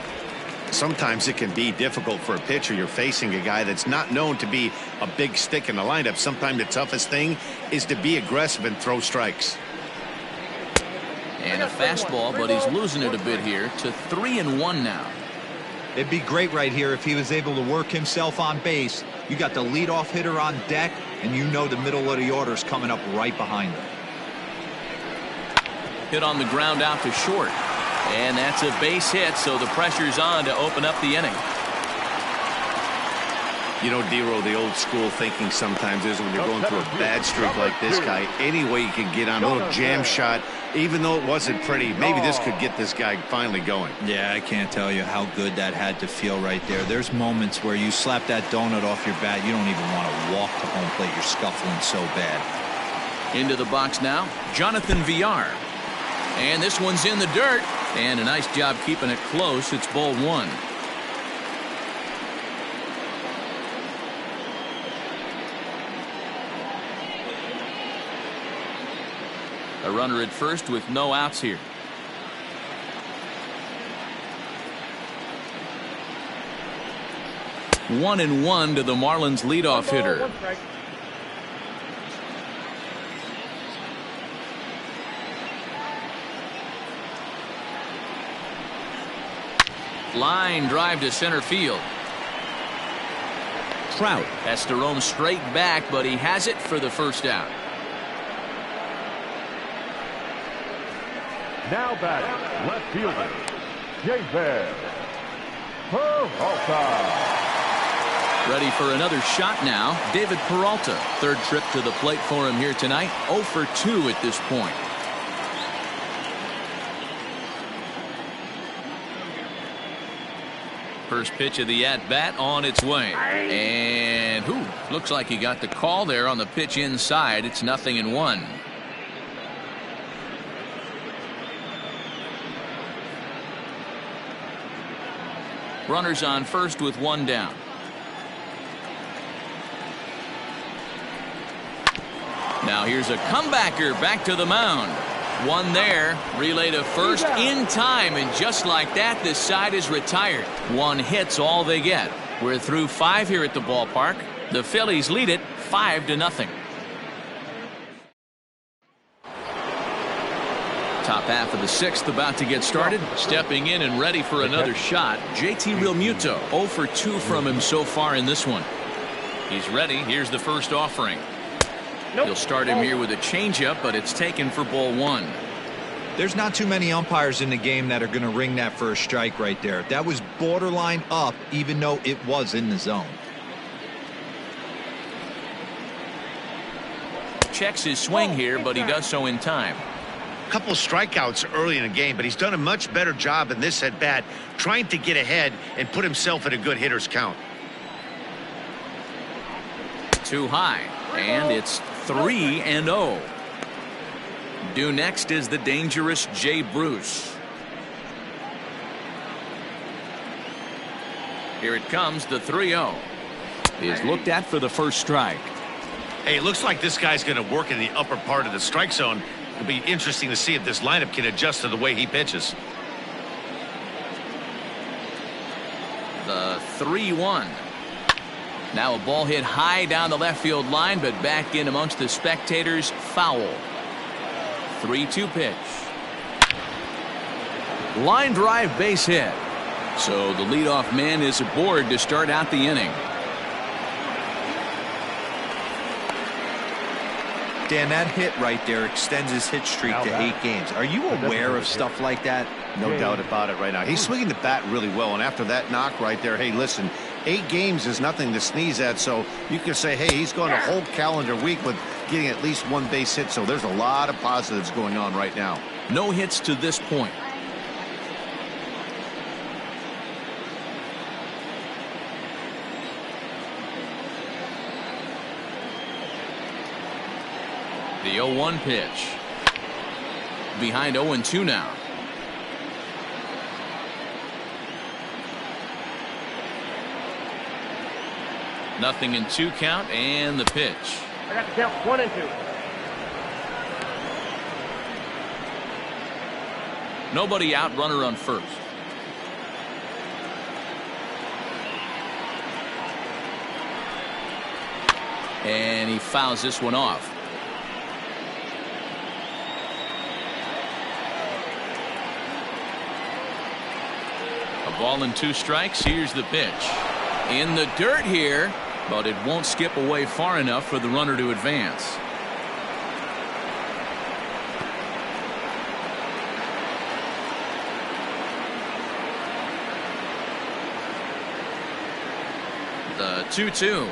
Sometimes it can be difficult for a pitcher. You're facing a guy that's not known to be a big stick in the lineup. Sometimes the toughest thing is to be aggressive and throw strikes. And a fastball, but he's losing it a bit here to 3-1 now. It'd be great right here if he was able to work himself on base. You got the leadoff hitter on deck, and you know the middle of the order is coming up right behind him. Hit on the ground out to short. And that's a base hit, so the pressure's on to open up the inning. You know, Dero, the old school thinking sometimes is when you're going through a bad streak like this guy, any way you can get on a little jam shot, even though it wasn't pretty, maybe this could get this guy finally going. Yeah, I can't tell you how good that had to feel right there. There's moments where you slap that donut off your bat, you don't even want to walk to home plate. You're scuffling so bad. Into the box now, Jonathan Villar. And this one's in the dirt. And a nice job keeping it close. It's ball one. A runner at first with no outs here. One and one to the Marlins leadoff hitter. Line drive to center field. Trout has to roam straight back, but he has it for the first out. Now batting, left fielder, Javier Peralta. Ready for another shot now, David Peralta. Third trip to the plate for him here tonight. 0 for 2 at this point. First pitch of the at-bat on its way. And looks like he got the call there on the pitch inside. It's 0-1. Runners on first with one down. Now here's a comebacker back to the mound. One there, relay to first in time, and just like that, this side is retired. One hit's all they get. We're through 5 here at the ballpark. The Phillies lead it 5-0. Top half of the 6th about to get started. Stepping in and ready for another shot, JT Realmuto. 0 for 2 from him so far in this one. He's ready. Here's the first offering. He'll start him here with a changeup, but it's taken for ball one. There's not too many umpires in the game that are going to ring that for a strike right there. That was borderline up, even though it was in the zone. Checks his swing here, but he does so in time. A couple strikeouts early in the game, but he's done a much better job in this at bat trying to get ahead and put himself in a good hitter's count. Too high, and it's 3-0. Due next is the dangerous Jay Bruce. Here it comes, the 3-0 is looked at for the first strike. Hey, it looks like this guy's going to work in the upper part of the strike zone. It'll be interesting to see if this lineup can adjust to the way he pitches. The 3-1. Now a ball hit high down the left field line, but back in amongst the spectators. Foul. 3-2 pitch. Line drive, base hit. So the leadoff man is aboard to start out the inning. Dan, that hit right there extends his hit streak to 8 games. Are you aware of stuff like that? No doubt about it right now. He's swinging the bat really well, and after that knock right there, hey, listen, 8 games is nothing to sneeze at, so you can say, hey, he's gone a whole calendar week with getting at least 1 base hit, so there's a lot of positives going on right now. No hits to this point. The 0-1 pitch. Behind 0-2 now. Nothing in 2 count, and the pitch. I got the count 1 and 2. Nobody out, runner on first. And he fouls this one off. Ball and 2 strikes. Here's the pitch. In the dirt here, but it won't skip away far enough for the runner to advance. The 2-2.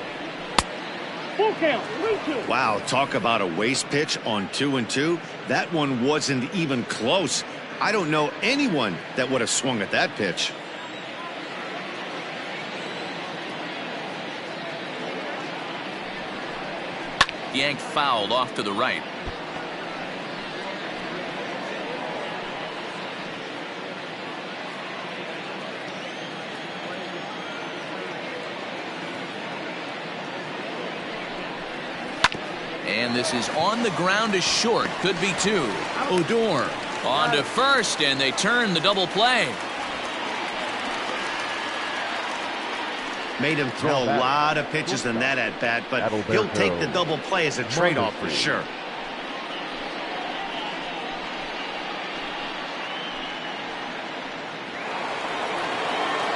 Full count, 3-2. Wow, talk about a waste pitch on 2-2. That one wasn't even close. I don't know anyone that would have swung at that pitch. Yanked fouled off to the right. And this is on the ground to short. Could be 2. Odor on to first, and they turn the double play. Made him throw a lot of pitches in that at bat, but he'll take the double play as a trade-off for sure.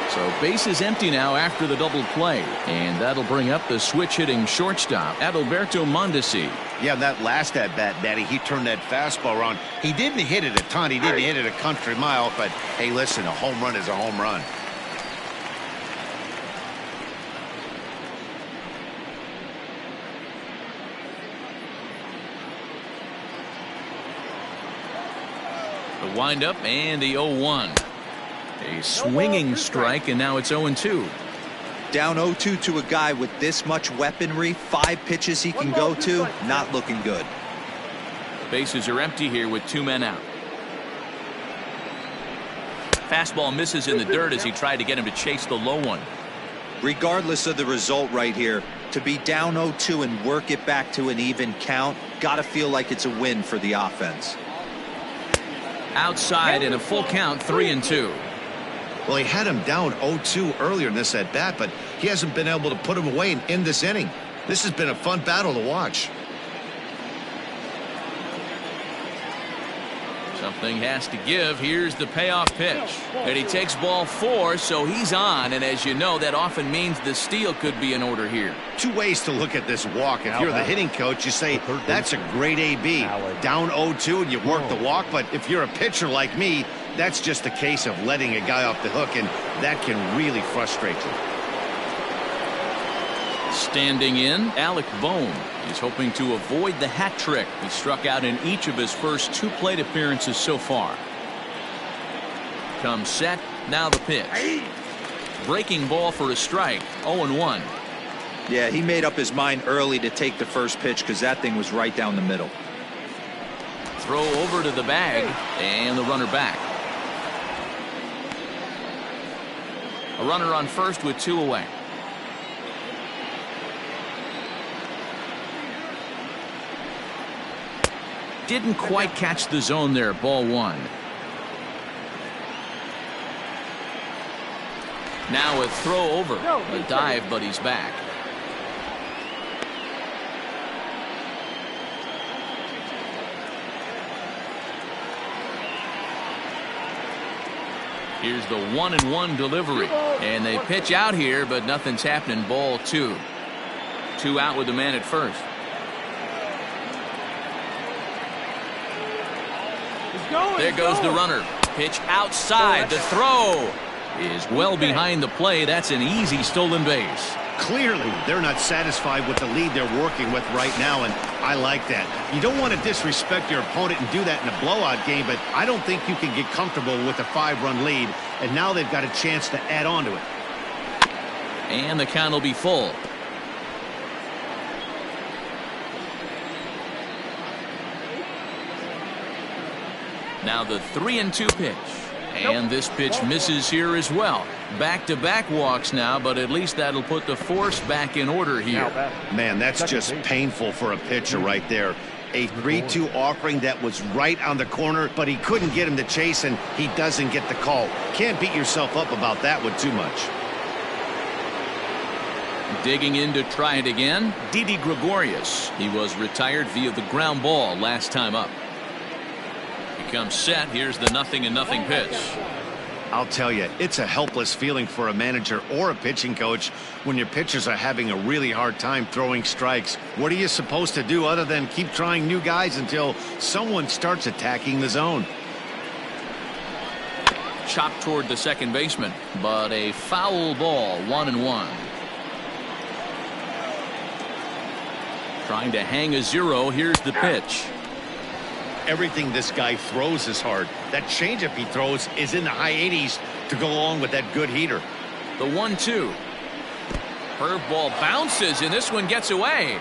So base is empty now after the double play, and that'll bring up the switch-hitting shortstop, Adalberto Mondesi. Yeah, that last at-bat, Daddy, he turned that fastball around. He didn't hit it a ton. He didn't hit it a country mile, but hey, listen, a home run is a home run. The windup and the 0-1. A swinging strike, and now it's 0-2. Down 0-2 to a guy with this much weaponry, 5 pitches he can go to, not looking good. Bases are empty here with 2 men out. Fastball misses in the dirt as he tried to get him to chase the low one. Regardless of the result right here, to be down 0-2 and work it back to an even count, gotta feel like it's a win for the offense. Outside in a full count, 3-2. Well, he had him down 0-2 earlier in this at-bat, but he hasn't been able to put him away and end this inning. This has been a fun battle to watch. Something has to give. Here's the payoff pitch. And he takes ball 4, so he's on. And as you know, that often means the steal could be in order here. 2 ways to look at this walk. If you're the hitting coach, you say, that's a great AB. Down 0-2 and you work the walk. But if you're a pitcher like me, that's just a case of letting a guy off the hook, and that can really frustrate you. Standing in, Alec Bohm. He's hoping to avoid the hat trick. He struck out in each of his first 2 plate appearances so far. Comes set. Now the pitch. Breaking ball for a strike. 0-1. Yeah, he made up his mind early to take the first pitch because that thing was right down the middle. Throw over to the bag, and the runner back. A runner on first with 2 away. Didn't quite catch the zone there. Ball 1. Now a throw over. A dive, but he's back. Here's the 1-1 delivery. And they pitch out here, but nothing's happening. Ball 2. 2 out with the man at first. There goes the runner. Pitch outside. The throw is well behind the play. That's an easy stolen base. Clearly, they're not satisfied with the lead they're working with right now, and I like that. You don't want to disrespect your opponent and do that in a blowout game, but I don't think you can get comfortable with a 5-run lead, and now they've got a chance to add on to it. And the count will be full. Now the 3-2 pitch. And this pitch misses here as well. Back-to-back walks now, but at least that'll put the force back in order here. Man, that's just painful for a pitcher right there. A 3-2 offering that was right on the corner, but he couldn't get him to chase, and he doesn't get the call. Can't beat yourself up about that one too much. Digging in to try it again, Didi Gregorius. He was retired via the ground ball last time up. He comes set. Here's the 0-0 pitch. I'll tell you, it's a helpless feeling for a manager or a pitching coach when your pitchers are having a really hard time throwing strikes. What are you supposed to do other than keep trying new guys until someone starts attacking the zone? Chopped toward the second baseman, but a foul ball, 1-1. Trying to hang a 0. Here's the pitch. Everything this guy throws is hard. That changeup he throws is in the high 80s to go along with that good heater. The 1-2. Curveball bounces, and this one gets away.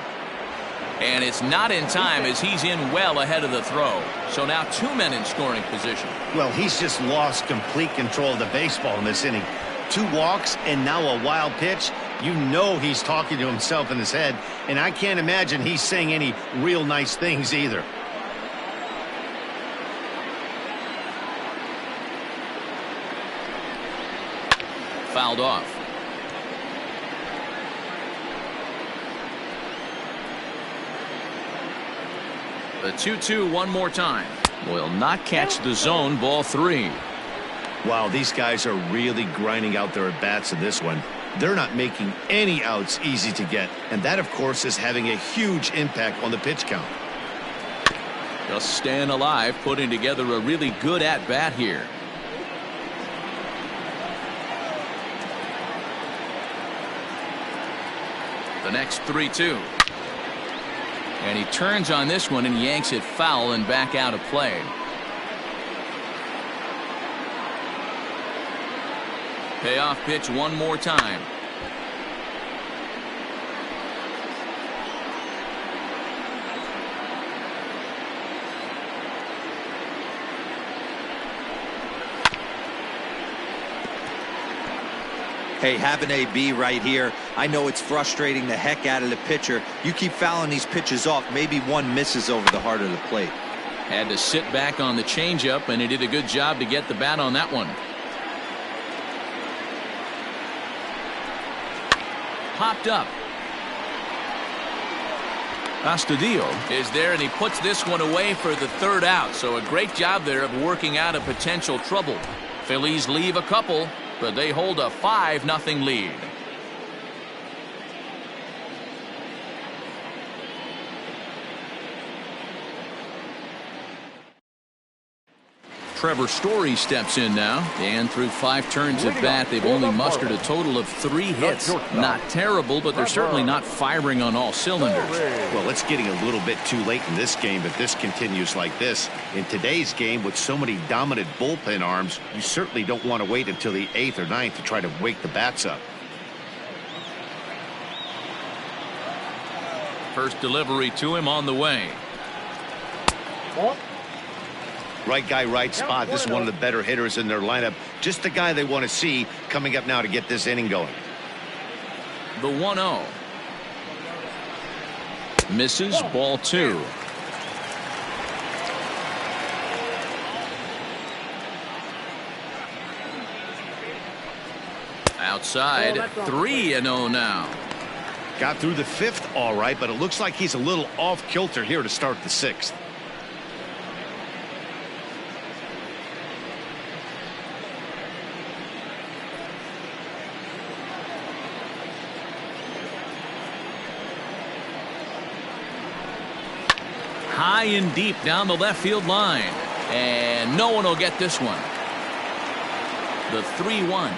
And it's not in time as he's in well ahead of the throw. So now 2 men in scoring position. Well, he's just lost complete control of the baseball in this inning. 2 walks and now a wild pitch. You know he's talking to himself in his head, and I can't imagine he's saying any real nice things either. Fouled off. The 2-2 one more time. Will not catch the zone. Ball 3. Wow, these guys are really grinding out their at-bats in this one. They're not making any outs easy to get, and that, of course, is having a huge impact on the pitch count. Just staying alive, putting together a really good at-bat here. The next 3-2. And he turns on this one and yanks it foul and back out of play. Payoff pitch one more time. Hey, have an AB right here. I know it's frustrating the heck out of the pitcher. You keep fouling these pitches off, maybe one misses over the heart of the plate. Had to sit back on the changeup, and he did a good job to get the bat on that one. Popped up. Astudillo is there, and he puts this one away for the 3rd out. So a great job there of working out a potential trouble. Phillies leave a couple, but they hold a 5-0 lead. Trevor Story steps in now, and through 5 turns at bat, they've only mustered a total of 3 hits. Not terrible, but they're certainly not firing on all cylinders. Well, it's getting a little bit too late in this game if this continues like this. In today's game, with so many dominant bullpen arms, you certainly don't want to wait until the 8th or 9th to try to wake the bats up. First delivery to him on the way. Right guy, right spot. This is one of the better hitters in their lineup. Just the guy they want to see coming up now to get this inning going. The 1-0. Misses. Ball 2. Outside. 3-0 now. Got through the 5th all right, but it looks like he's a little off kilter here to start the 6th. High and deep down the left field line, and no one will get this one. The 3-1.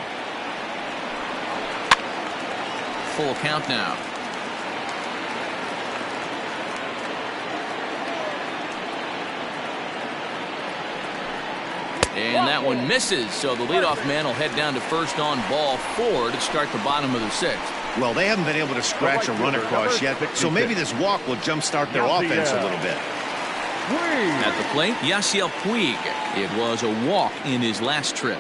Full count now. And that one misses, so the leadoff man will head down to first on ball 4 to start the bottom of the 6th. Well, they haven't been able to scratch a run across yet, so maybe this walk will jumpstart their offense a little bit. At the plate, Yasiel Puig. It was a walk in his last trip.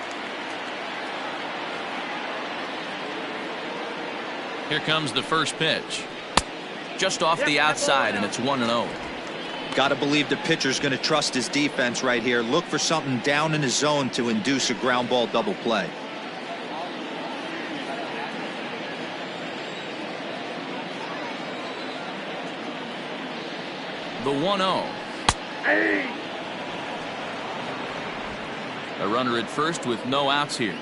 Here comes the first pitch. Just off the outside, and it's 1-0. Got to believe the pitcher's going to trust his defense right here. Look for something down in his zone to induce a ground ball double play. The 1-0. A runner at first with no outs here.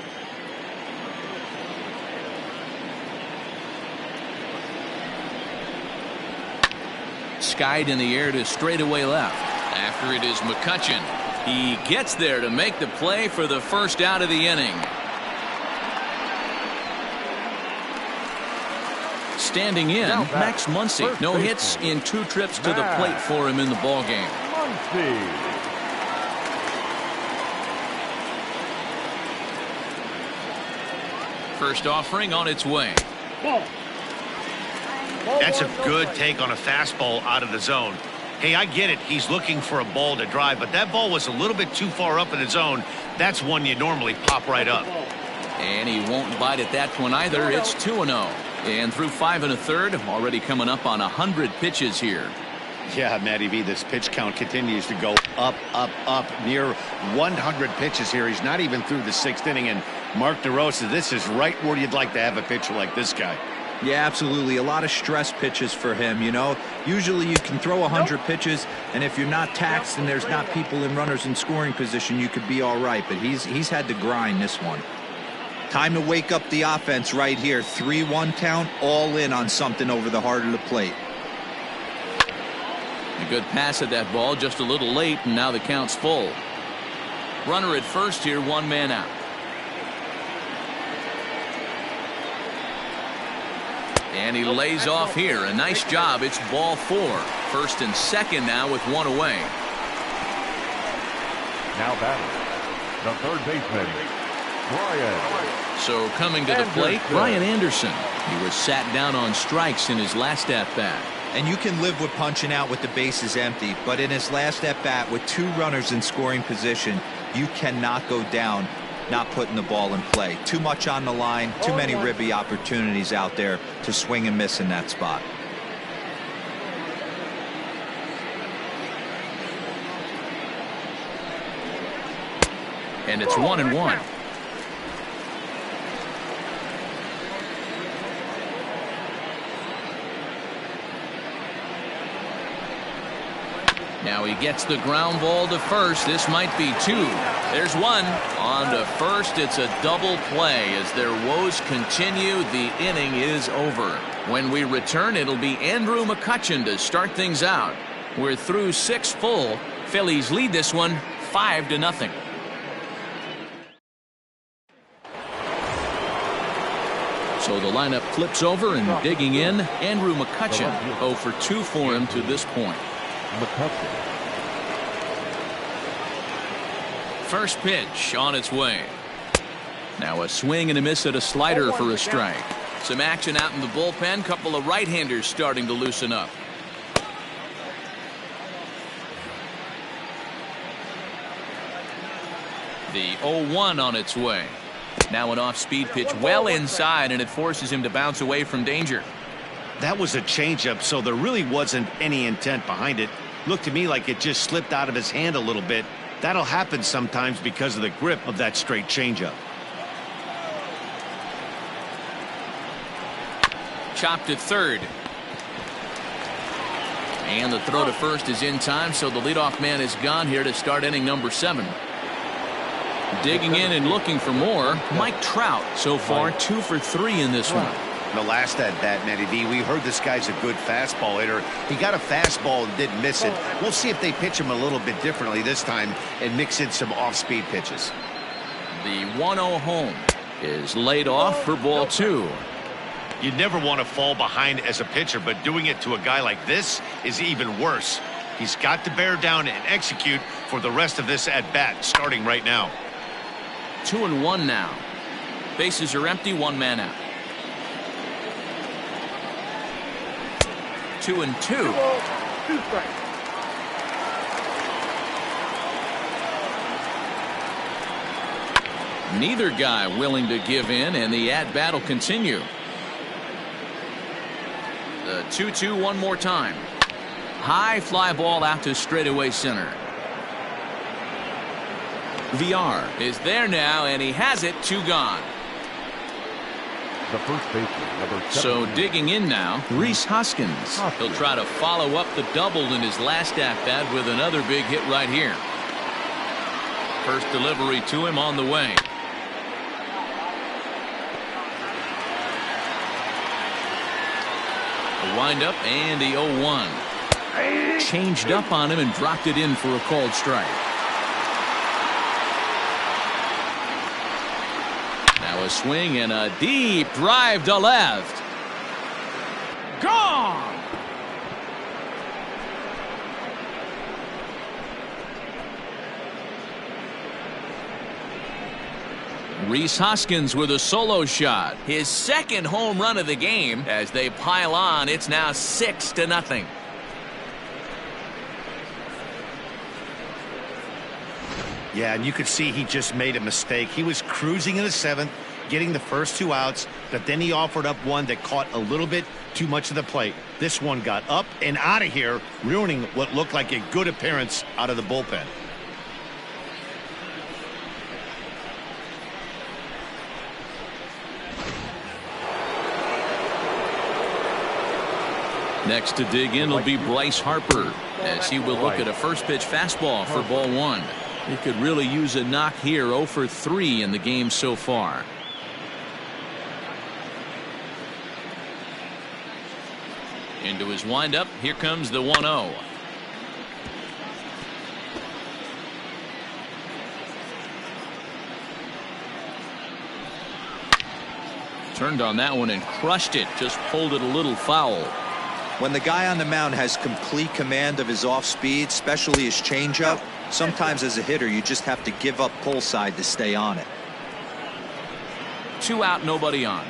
Skied in the air to straightaway left. After it is McCutchen. He gets there to make the play for the first out of the inning. Standing in, Max Muncy. No hits in 2 trips to the plate for him in the ballgame. First offering on its way. That's a good take on a fastball out of the zone. Hey, I get it. He's looking for a ball to drive, but that ball was a little bit too far up in the zone. That's one you normally pop right up. And he won't bite at that one either. It's 2-0. And through 5 1/3, already coming up on 100 pitches here. Yeah, Matty V, this pitch count continues to go up, up, up, near 100 pitches here. He's not even through the 6th inning. And Mark DeRosa, this is right where you'd like to have a pitcher like this guy. Yeah, absolutely. A lot of stress pitches for him, you know. Usually you can throw 100 pitches, and if you're not taxed and there's not people in runners in scoring position, you could be all right. But he's had to grind this one. Time to wake up the offense right here. 3-1 count, all in on something over the heart of the plate. A good pass at that ball, just a little late, and now the count's full. Runner at first here, 1 man out. And he lays off here. A nice job. It's ball 4. First and second now with 1 away. Now batting, the third baseman, Brian. So coming to the plate, Brian Anderson. He was sat down on strikes in his last at-bat. And you can live with punching out with the bases empty, but in his last at-bat with 2 runners in scoring position, you cannot go down not putting the ball in play. Too much on the line, too many ribby opportunities out there to swing and miss in that spot. And it's 1-1. Now he gets the ground ball to first. This might be 2. There's 1. On to first. It's a double play as their woes continue. The inning is over. When we return, it'll be Andrew McCutchen to start things out. We're through 6 full. Phillies lead this one 5-0. So the lineup flips over, and digging in, Andrew McCutchen. 0 for 2 for him to this point. First pitch on its way. Now a swing and a miss at a slider for a strike. Some action out in the bullpen. Couple of right-handers starting to loosen up. The 0-1 on its way. Now an off-speed pitch well inside, and it forces him to bounce away from danger. That was a changeup, so there really wasn't any intent behind it. Looked to me like it just slipped out of his hand a little bit. That'll happen sometimes because of the grip of that straight changeup. Chopped to third. And the throw to first is in time, so the leadoff man is gone here to start inning number 7. Digging in and looking for more, Mike Trout. So far 2 for 3 in this one. The last at bat, Matty V, we heard this guy's a good fastball hitter. He got a fastball and didn't miss it. We'll see if they pitch him a little bit differently this time and mix in some off-speed pitches. The 1-0 home is laid off for ball 2. You never want to fall behind as a pitcher, but doing it to a guy like this is even worse. He's got to bear down and execute for the rest of this at-bat, starting right now. 2-1 now. Bases are empty, 1 man out. 2-2. Neither guy willing to give in, and the at-bat will continue. The 2-2 one more time. High fly ball out to straightaway center. VR is there now, and he has it. 2 gone. The first baseman, number 7. So digging in now, Rhys Hoskins. He'll try to follow up the double in his last at-bat with another big hit right here. First delivery to him on the way. A windup and the 0-1. Changed up on him and dropped it in for a called strike. Now a swing and a deep drive to left. Gone! Rhys Hoskins with a solo shot. His second home run of the game. As they pile on, it's now 6-0. Yeah, and you could see he just made a mistake. He was cruising in the 7th, getting the first 2 outs, but then he offered up one that caught a little bit too much of the plate. This one got up and out of here, ruining what looked like a good appearance out of the bullpen. Next to dig in will be Bryce Harper, as he will look at a first pitch fastball for ball 1. He could really use a knock here. 0 for 3 in the game so far. Into his windup. Here comes the 1-0. Turned on that one and crushed it. Just pulled it a little foul. When the guy on the mound has complete command of his off speed, especially his changeup, sometimes as a hitter you just have to give up pull side to stay on it. 2 out, nobody on.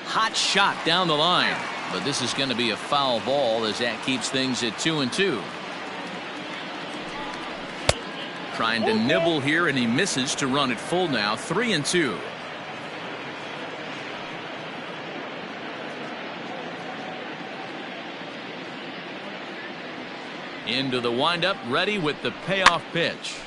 Hot shot down the line, but this is going to be a foul ball as that keeps things at 2-2. Trying to nibble here, and he misses to run it full now. 3-2. Into the windup, ready with the payoff pitch.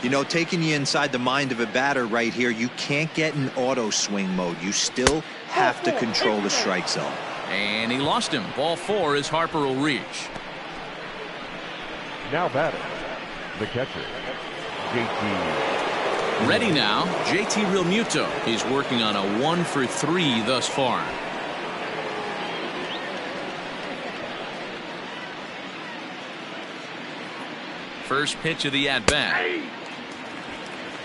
You know, taking you inside the mind of a batter right here, you can't get in auto swing mode. You still have to control the strike zone. And he lost him. Ball 4 as Harper will reach. Now batting, the catcher, JT. Ready now, JT Realmuto. He's working on a 1 for 3 thus far. First pitch of the at-bat.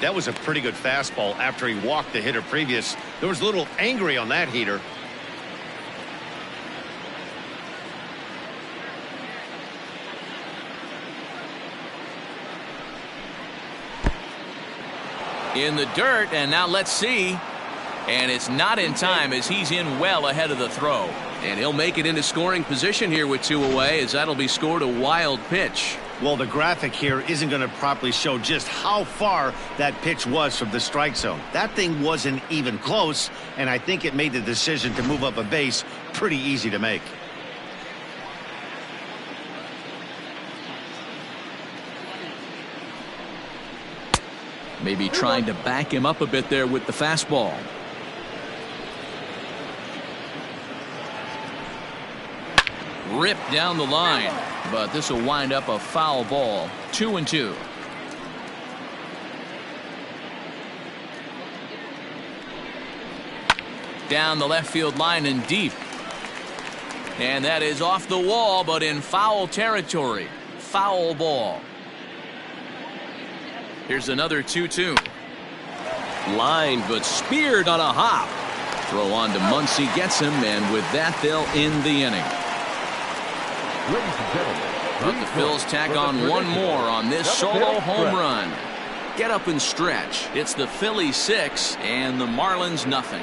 That was a pretty good fastball after he walked the hitter previous. There was a little angry on that heater. In the dirt, and now let's see. And it's not in time as he's in well ahead of the throw. And he'll make it into scoring position here with 2 away, as that'll be scored a wild pitch. Well, the graphic here isn't going to properly show just how far that pitch was from the strike zone. That thing wasn't even close, and I think it made the decision to move up a base pretty easy to make. Maybe trying to back him up a bit there with the fastball. Ripped down the line, but this will wind up a foul ball. 2-2. Down the left field line and deep. And that is off the wall, but in foul territory. Foul ball. Here's another 2-2. Line, but speared on a hop. Throw on to Muncy, gets him, and with that, they'll end the inning. Ladies and gentlemen, But the Phils tack on one more on this solo home run. Get up and stretch. It's the Phillies 6 and the Marlins nothing.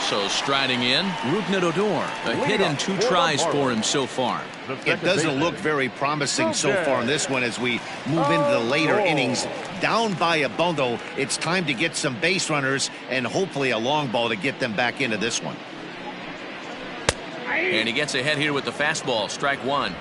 So striding in, Rougned Odor. A hit and 2 tries for him so far. It doesn't look very promising so far in this one as we move into the later innings. Down by a bundle, it's time to get some base runners and hopefully a long ball to get them back into this one. And he gets ahead here with the fastball. Strike 1.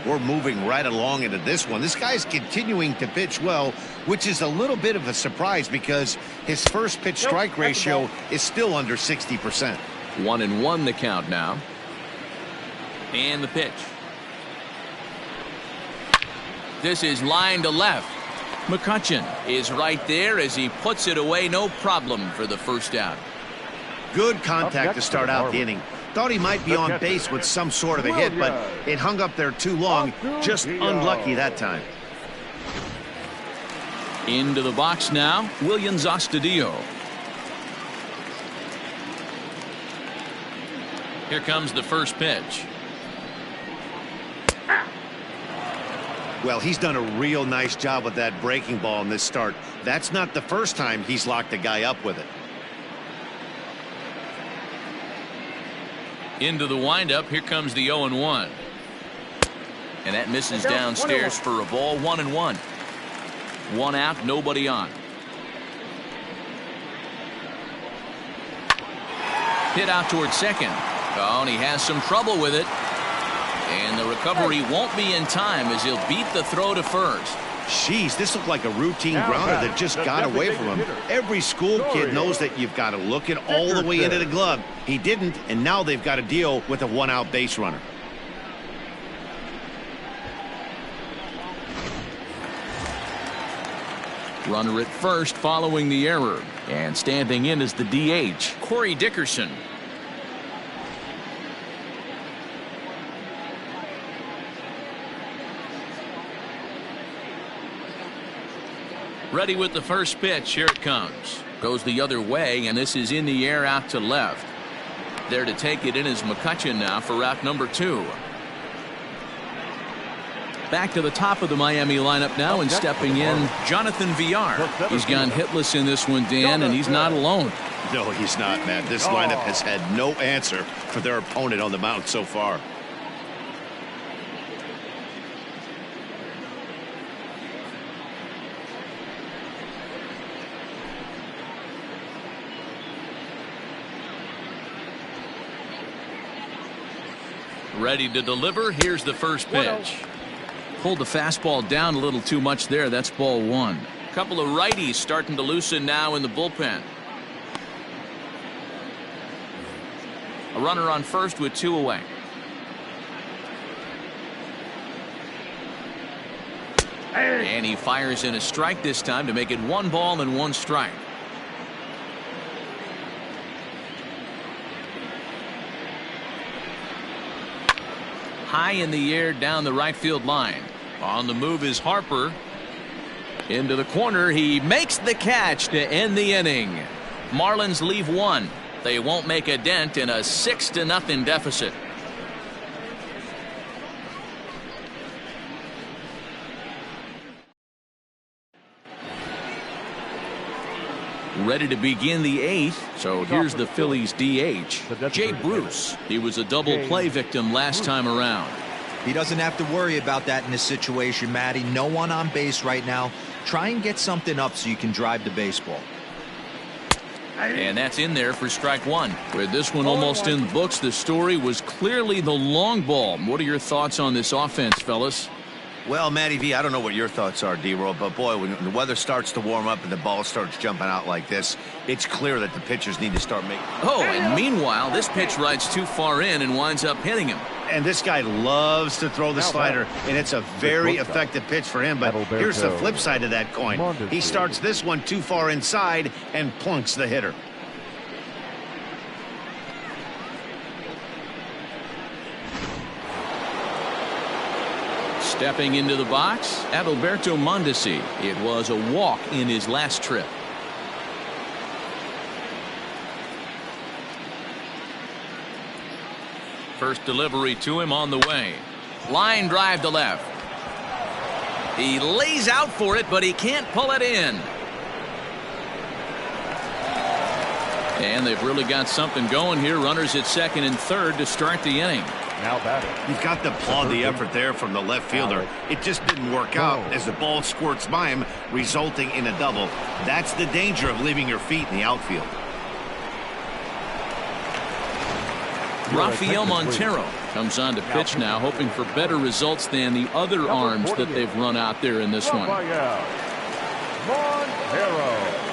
We're moving right along into this one. This guy's continuing to pitch well, which is a little bit of a surprise because his first pitch strike ratio is still under 60%. 1-1 the count now. And the pitch. This is line to left. McCutchen is right there as he puts it away, no problem for the first out. Good contact to start out the inning. Thought he might be on base with some sort of a hit, but it hung up there too long. Just unlucky that time. Into the box now, Williams Astudillo. Here comes the first pitch. Well, he's done a real nice job with that breaking ball in this start. That's not the first time he's locked a guy up with it. Into the windup, here comes the 0-1. And that misses downstairs for a ball. 1-1. One out, nobody on. Hit out towards second. Oh, and he has some trouble with it. And the recovery won't be in time as he'll beat the throw to first. Jeez, this looked like a routine grounder that just got away from him. Every school kid knows that you've got to look it all the way into the glove. He didn't, and now they've got to deal with a one-out base runner. Runner at first following the error. And standing in is the DH, Corey Dickerson. Ready with the first pitch. Here it comes. Goes the other way, and this is in the air out to left. There to take it in is McCutchen now for route number 2. Back to the top of the Miami lineup now, and stepping in, Jonathan Villar. He's gone hitless in this one, Dan, and he's not alone. No, he's not, Matt. This lineup has had no answer for their opponent on the mound so far. Ready to deliver. Here's the first pitch. Pulled the fastball down a little too much there. That's ball 1. A couple of righties starting to loosen now in the bullpen. A runner on first with 2 away. And he fires in a strike this time to make it 1 ball and 1 strike. High in the air down the right field line. On the move is Harper. Into the corner. He makes the catch to end the inning. Marlins leave 1. They won't make a dent in a 6-0 deficit. Ready to begin the 8th. So here's the Phillies DH, Jay Bruce. He was a double play victim last time around. He doesn't have to worry about that in this situation, Matty. No one on base right now. Try and get something up so you can drive the baseball. And that's in there for strike 1. With this one almost in the books, the story was clearly the long ball. What are your thoughts on this offense, fellas? Well, Matty V, I don't know what your thoughts are, D-Roll, but boy, when the weather starts to warm up and the ball starts jumping out like this, it's clear that the pitchers need to start making. Oh, and meanwhile, this pitch rides too far in and winds up hitting him. And this guy loves to throw the slider, and it's a very effective pitch for him. But here's the flip side of that coin. He starts this one too far inside and plunks the hitter. Stepping into the box, Adalberto Mondesi. It was a walk in his last trip. First delivery to him on the way. Line drive to left. He lays out for it, but he can't pull it in. And they've really got something going here. Runners at second and third to start the inning. Now batting. You've got to applaud the effort there from the left fielder. It just didn't work out as the ball squirts by him, resulting in a double. That's the danger of leaving your feet in the outfield. Rafael Montero comes on to pitch now, hoping for better results than the other arms that they've run out there in this one. Montero.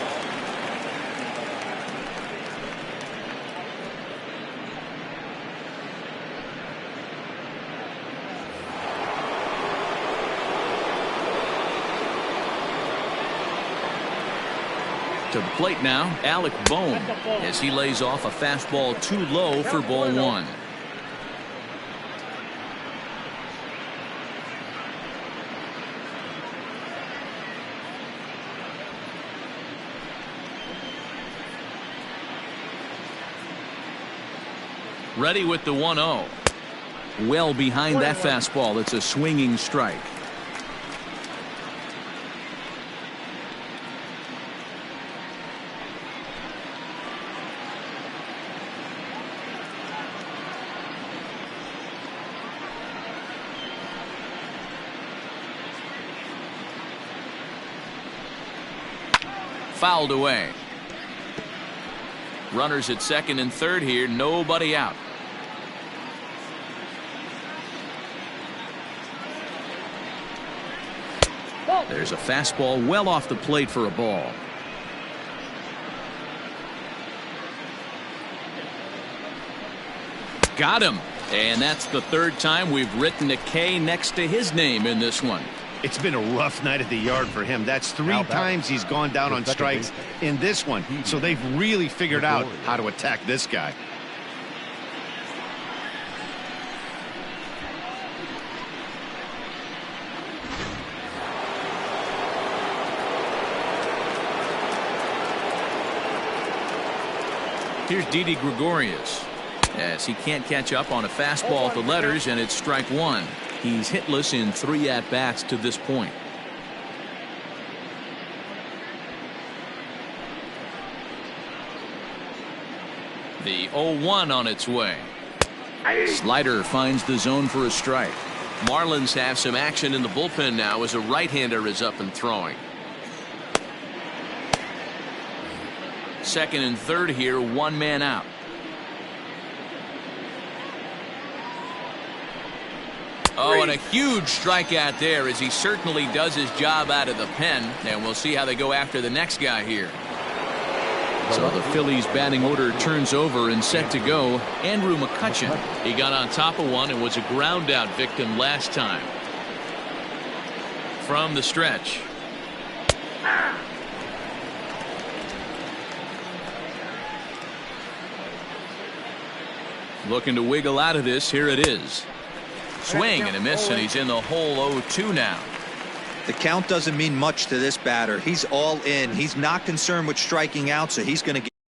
To the plate now, Alec Bohm, as he lays off a fastball too low for ball one. Ready with the 1-0. Well behind that fastball. It's a swinging strike. Fouled away. Runners at second and third here. Nobody out. There's a fastball well off the plate for a ball. Got him. And that's the third time we've written a K next to his name in this one. It's been a rough night at the yard for him. That's 3 times he's gone down on strikes in this one. So they've really figured out how to attack this guy. Here's Didi Gregorius, as he can't catch up on a fastball at the letters, and it's strike one. He's hitless in 3 at-bats to this point. The 0-1 on its way. Slider finds the zone for a strike. Marlins have some action in the bullpen now as a right-hander is up and throwing. Second and third here, 1 man out. Oh, and a huge strikeout there, as he certainly does his job out of the pen, and we'll see how they go after the next guy here. So the Phillies batting order turns over and set to go. Andrew McCutchen. He got on top of one and was a ground out victim last time. From the stretch. Looking to wiggle out of this. Here it is. Swing and a miss, and he's in the hole 0-2 now. The count doesn't mean much to this batter. He's all in. He's not concerned with striking out, so he's going to get